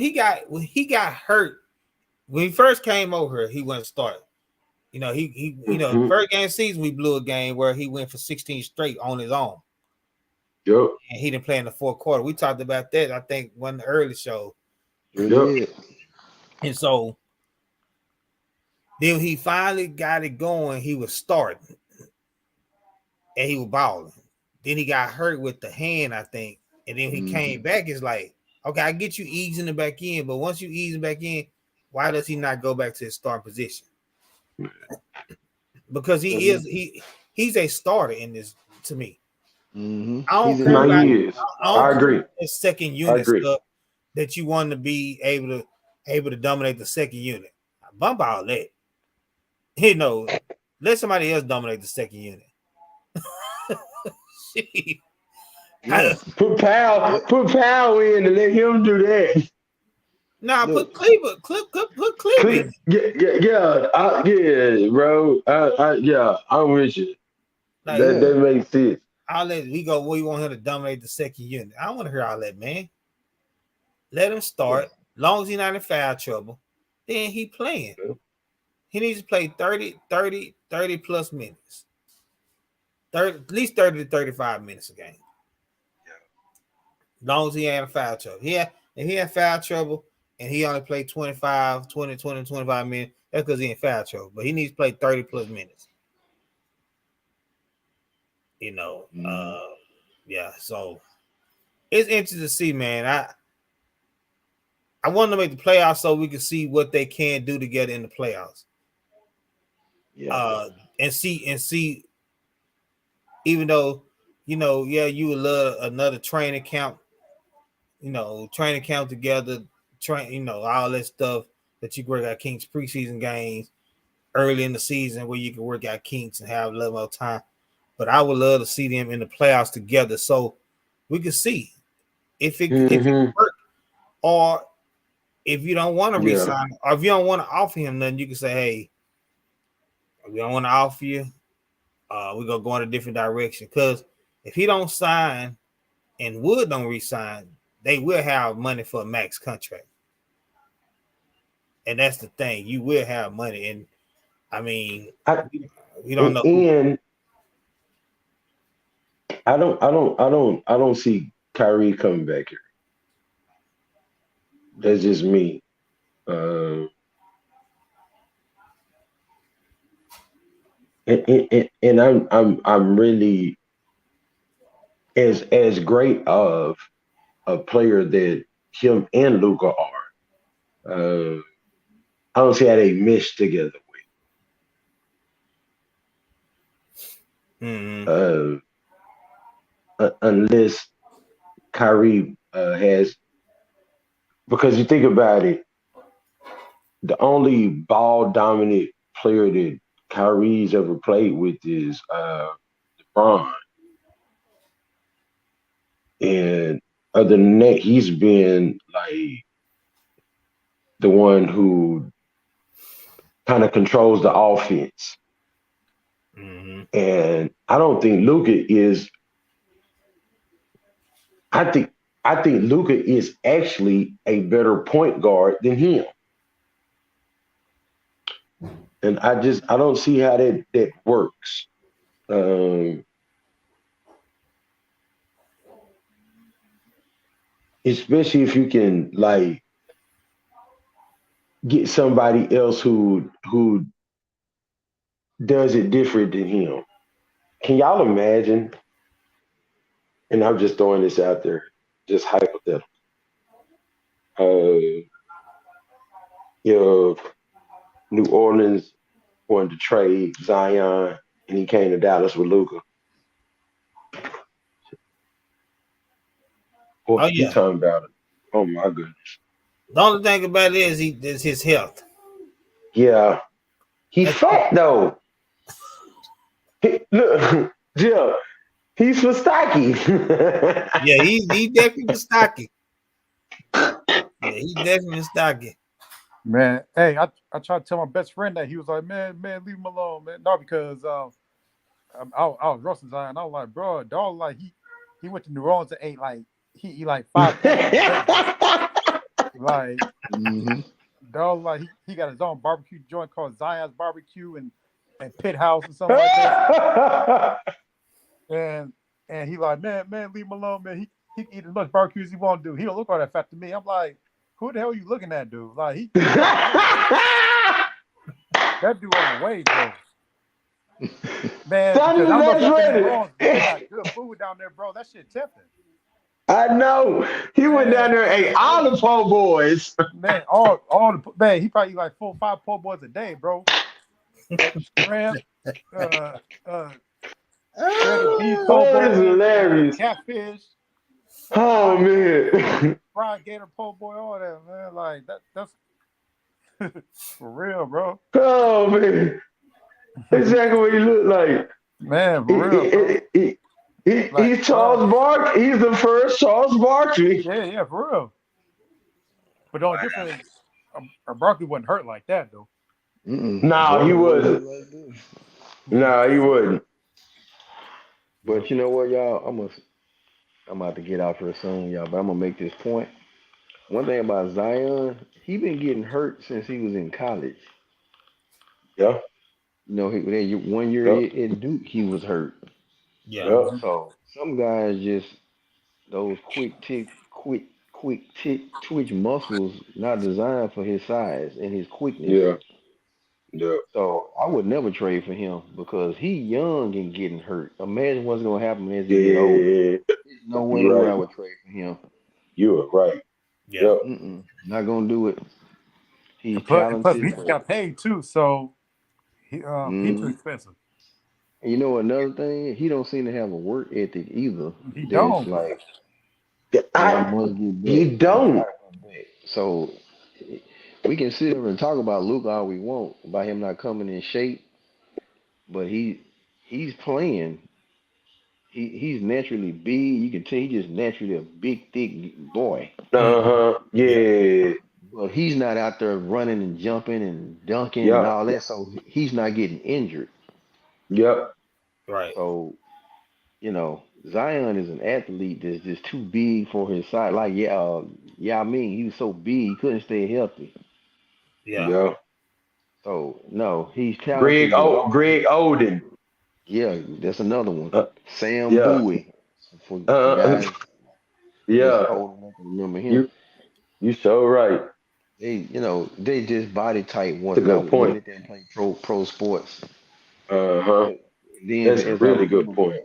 he got hurt when he first came over here, he went to start. The Mm-hmm. first game of the season we blew a game where he went for 16 straight on his own, Yep. and he didn't play in the fourth quarter. We talked about that, I think, one of the early show, Sure Yep. did. and so then he finally got it going. He was starting and he was balling. Then he got hurt with the hand, I think, and then he Mm-hmm. came back. It's like, okay, I get you easing it back in, but once you ease him back in, why does he not go back to his starting position? Because he's a starter in this to me. Mm-hmm. I don't He's care in No, about he is. I I don't care agree. about the second I unit agree. stuff that you want to be able to dominate the second unit. Bump all that. Let somebody else dominate the second unit. Shit. Yeah. Put Powell in and let him do that. Nah, Look, put Cleveland in. Yeah, bro. Yeah, I'm with you. Like, That yeah. that makes sense. I'll let we go. We want him to dominate the second unit. I don't want to hear all that, man. Let him Yeah. start. Long as he's not in foul trouble, then he playing. He needs to play 30 plus minutes. 30, at least 30 to 35 minutes a game. Long as he ain't in foul trouble. If he had foul trouble and he only played 25 minutes, that's because he in foul trouble. But he needs to play 30 plus minutes. You know, Mm-hmm. yeah. So it's interesting to see, man. I want to make the playoffs so we can see what they can do together in the playoffs. Yeah. And see, even though, yeah, you would love another training camp, training camp together, all that stuff that you work out Kings preseason games early in the season where you can work out Kings and have a little more time. But I would love to see them in the playoffs together so we can see if it Mm-hmm. work, or if you don't want to Yeah. resign, or if you don't want to offer him nothing, you can say, hey, we don't want to offer you. We're gonna go in a different direction. Because if he don't sign and Wood don't resign, they will have money for a max contract. And that's the thing. You will have money. And I mean, I we don't know who. and I don't see Kyrie coming back here. That's just me. Um, and I'm really as great of a player that him and Luca are. I don't see how they mesh together. Mm-hmm. Uh, unless Kyrie has, because you think about it, the only ball dominant player that Kyrie's ever played with is LeBron, and other than that, he's been like the one who kind of controls the offense. Mm-hmm. And I don't think Luka is. I think Luka is actually a better point guard than him. And I don't see how that works. Um, Especially if you can like get somebody else who does it different than him. Can y'all imagine? And I'm just throwing this out there, just hypothetical. Uh, if New Orleans wanted to trade Zion and he came to Dallas with Luca, Oh what you yeah. talking about it? Oh my goodness. The only thing about it is his health. Yeah, he That's fat though. Look, Jill, he's for stocky. yeah, he definitely was stocky. Yeah, he definitely stocky. Man, hey, I tried to tell my best friend that. He was like, man, leave him alone, man. No, because I was roasting Zion. I was like, bro, dog, like he went to New Orleans and ate like he eat like 5 times a day, bro. Like Mm-hmm. dog, like he got his own barbecue joint called Zion's Barbecue and Pit House and something like that. And he like, man, leave him alone, man. He can eat as much barbecue as he want to do. He don't look all that fat to me. I'm like, who the hell are you looking at, dude? Like he that dude overweight, bro. Man, because I don't know if That's y'all been in New Orleans, but they ready. got good food down there, bro. That shit tempting. I know. He went down Man, there and ate all the po' boys. man, all the man, he probably eat like 4 or 5 po' boys a day, bro. Shrimp, shredded beef po' Oh, this is boys, hilarious. catfish, Oh fried man. gator po' boy, all that, man. Like that's for real, bro. Oh man. Exactly what he looked like. Man, for real, bro. Like, He's bro. Charles Barkley. He's the first Charles Barkley. Yeah, for real. But the only difference is Barkley wasn't hurt like that, though. No, he Barkley wasn't hurt wasn't. like this. No, he wasn't. But you know what, y'all? I'm about to get out here soon, y'all. But I'm gonna make this point. One thing about Zion, he been getting hurt since he was in college. Yeah, You know, one year yeah, at Duke, he was hurt. Yeah. yeah, So some guys just those quick tick twitch muscles not designed for his size and his quickness. yeah, yeah, So I would never trade for him because he young and getting hurt. Imagine what's gonna happen as he get older. yeah. There's no way in the You're world right. I would trade for him. You are right. Yeah. Yep. Not gonna do it. He's And plus, he talented, just but got paid too, so he too mm, expensive. and you know another thing, he don't seem to have a work ethic either. He That's don't. like, man, I I must get he back. I don't. gotta come back. So we can sit here and talk about Luke all we want about him not coming in shape, but he's playing. He's naturally big. You can tell he's just naturally a big, thick boy. Mm-hmm. Uh-huh. Yeah. Yeah. Well, he's not out there running and jumping and dunking and Yep. all that, so he's not getting injured. Yep. Right. So Zion is an athlete that's just too big for his size. Like I mean, he was so big he couldn't stay healthy. Yeah. Yeah. So no, he's talented as all Greg Oden. yeah. That's another one. Uh, Sam yeah. Bowie. For Uh, guys that's yeah. old enough to remember him. You so right. They just body type It's once, a and I good wouldn't point. let them play pro sports. Uh-huh. But then, That's a as I really good remember, point.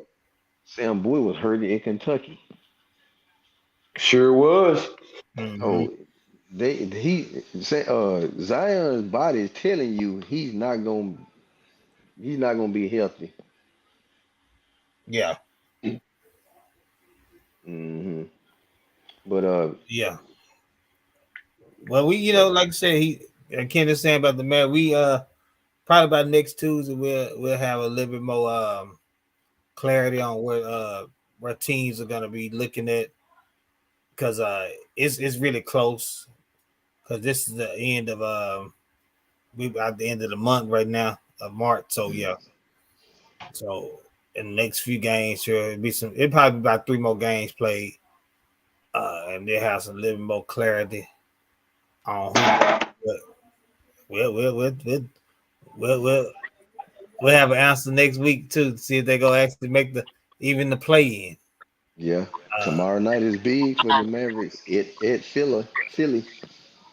Sam Bowie was hurt in Kentucky. Sure was. Mm-hmm. So Zion's body is telling you he's not gonna be healthy. Yeah. hmm But Yeah. Well, like I said, I can't understand about the man. We probably by next Tuesday we'll have a little bit more clarity on where teams are gonna be looking at because it's really close. because this is the end of we at the end of the month right now of March. So yeah, so in the next few games, sure, it probably be about 3 more games played, and they have some little more clarity on who. But we'll have an answer next week too to see if they go actually make the play in. Yeah. Uh, Tomorrow night is big for the Mavericks. It Philly.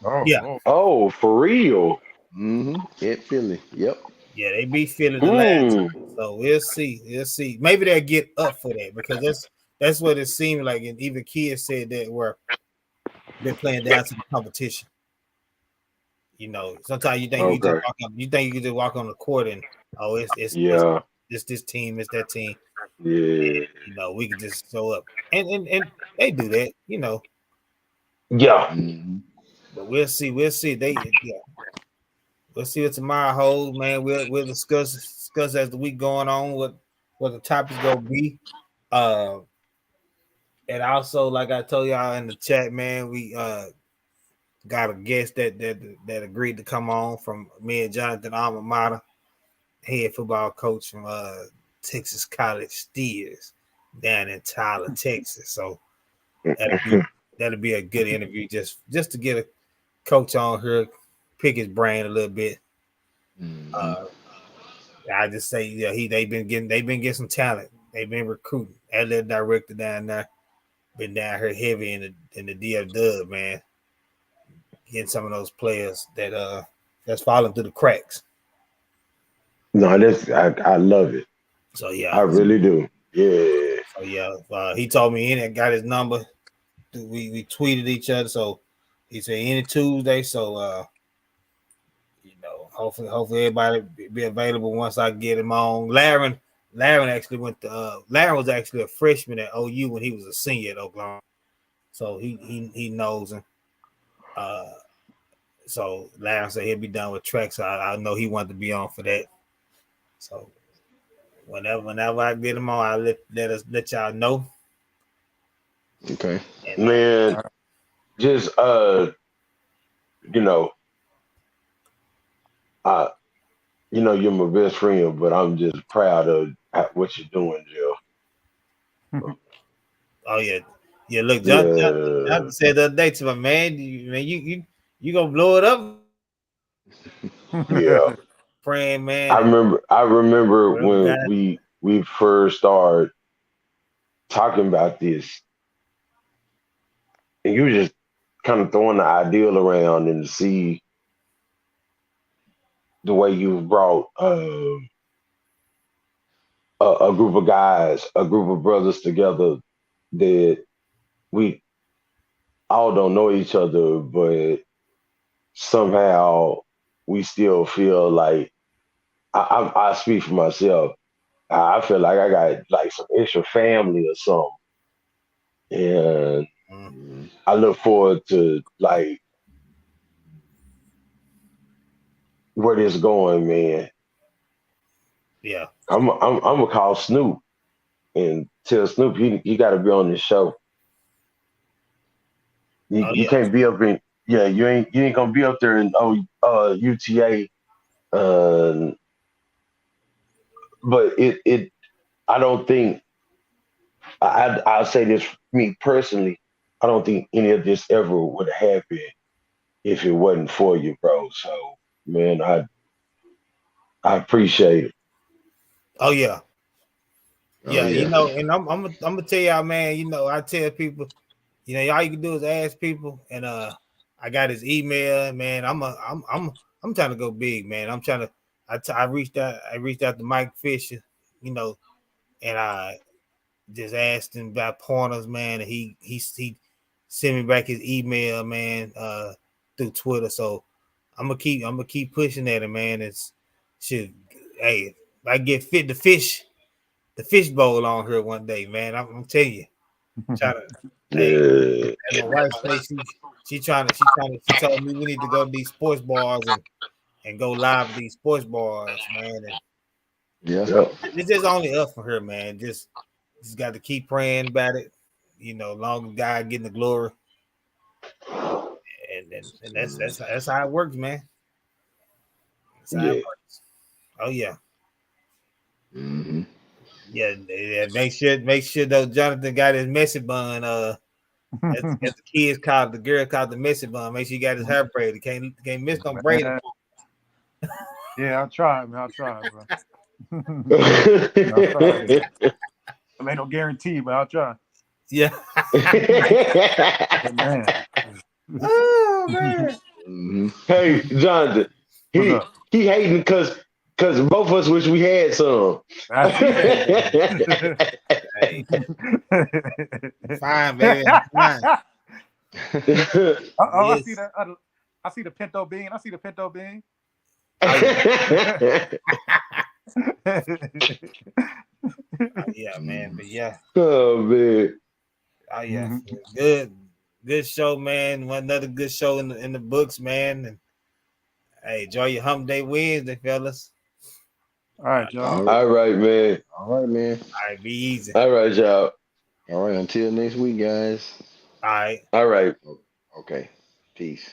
Oh, yeah, oh. Oh, for real? At Philly. Yep. yeah, they beat Philly the last Mm. time, so we'll see. We'll see. Maybe they'll get up for that because that's what it seemed like. And even kids said that were been playing down to the competition. Sometimes Okay. you think you can just walk on the court and Yeah. it's this team, it's that team. Yeah. We could just show up, and they do that. Yeah. hmm But we'll see. We'll see what tomorrow holds, man. We'll discuss as the week going on what the topics gonna be. Uh, and also, like I told y'all in the chat, man, we got a guest that agreed to come on from me and Jonathan alma mater, head football coach from Texas College Steers down in Tyler, Texas. So that'll be that'll be a good interview just to get a coach on here, pick his brain a little bit. hmm Uh, I just say, yeah, they've been getting some talent. They've been recruiting. That little director down there been down here heavy in the DFW, man, getting some of those players that's falling through the cracks. No, I love it. So I yeah, really do. Yeah. he told me in it, got his number. We tweeted each other, so he said any Tuesday. So hopefully everybody be available once I get him on. Laren actually went to Laren was actually a freshman at OU when he was a senior at Oklahoma, so he knows him. Uh, so Laren said he'll be done with track, so I know he wanted to be on for that. So whenever I get him on, I'll let y'all know. Okay. And Man, just you know, I you're my best friend, but I'm just proud of what you're doing, Jill. oh yeah. Look, John Yeah. said the other day to my man, you gonna blow it up, Yeah. praying, man, I and remember I remember whatever when guy. we first started talking about this, and you were just kind of throwing the ideal around and to see the way you brought a group of guys, a group of brothers together that we all don't know each other, but somehow we still feel like I speak for myself. I feel like I got like some extra family or something, and Mm, hmm I look forward to like where this going, man. yeah. I'm gonna call Snoop and tell Snoop he got to be on this show. Oh You yeah. can't be up in yeah you ain't gonna be up there in UTA. Uh, but it I don't think I'll say this me personally. I don't think any of this ever would have happened if it wasn't for you, bro. So man, I appreciate it. Oh yeah. Oh Yeah. yeah. And I'm gonna tell y'all, man. I tell people, all you can do is ask people, and I got his email, man. I'm trying to go big, man. I'm trying to. I reached out to Mike Fisher, you know, and I just asked him about pointers, man. And he sent me back his email, man, through Twitter. So I'm gonna keep pushing at him, man. It's should hey, if I get fit the fish bowl on here one day, man. I'm telling you, trying to hey, Yeah, and my wife say she told me we need to go to these sports bars and go live at these sports bars, man. And Yeah. yeah, it's just only up for her, man. Just got to keep praying about it. Long as God getting the glory, And that's how it works, man. That's how Yeah. it works. Oh yeah. Mm-hmm. Yeah, make sure though Jonathan got his messy bun. As the kids called the girl called the messy bun. Make sure you got his hair braided. Can't miss no braided. Yeah, I'll try, man. I'll try, bro. I'll try. I ain't no guarantee, but I'll try. Yeah. Man. Oh man. Mm-hmm. Hey, Jonathan, What's he up? he hating because both of us wish we had some. I see that. Hey, fine, baby. Fine. I Yes. see that. I see the pinto bean. I see the pinto bean. Yeah, man. But yeah. Oh man. Oh yeah. Mhm. Good show, man. One another good show in the books, man. And hey, enjoy your hump day Wednesday, fellas. All right, y'all. All right, man. All right, man. All right, be easy. All right, y'all. All right, until next week, guys. All right. All right. Okay. Peace.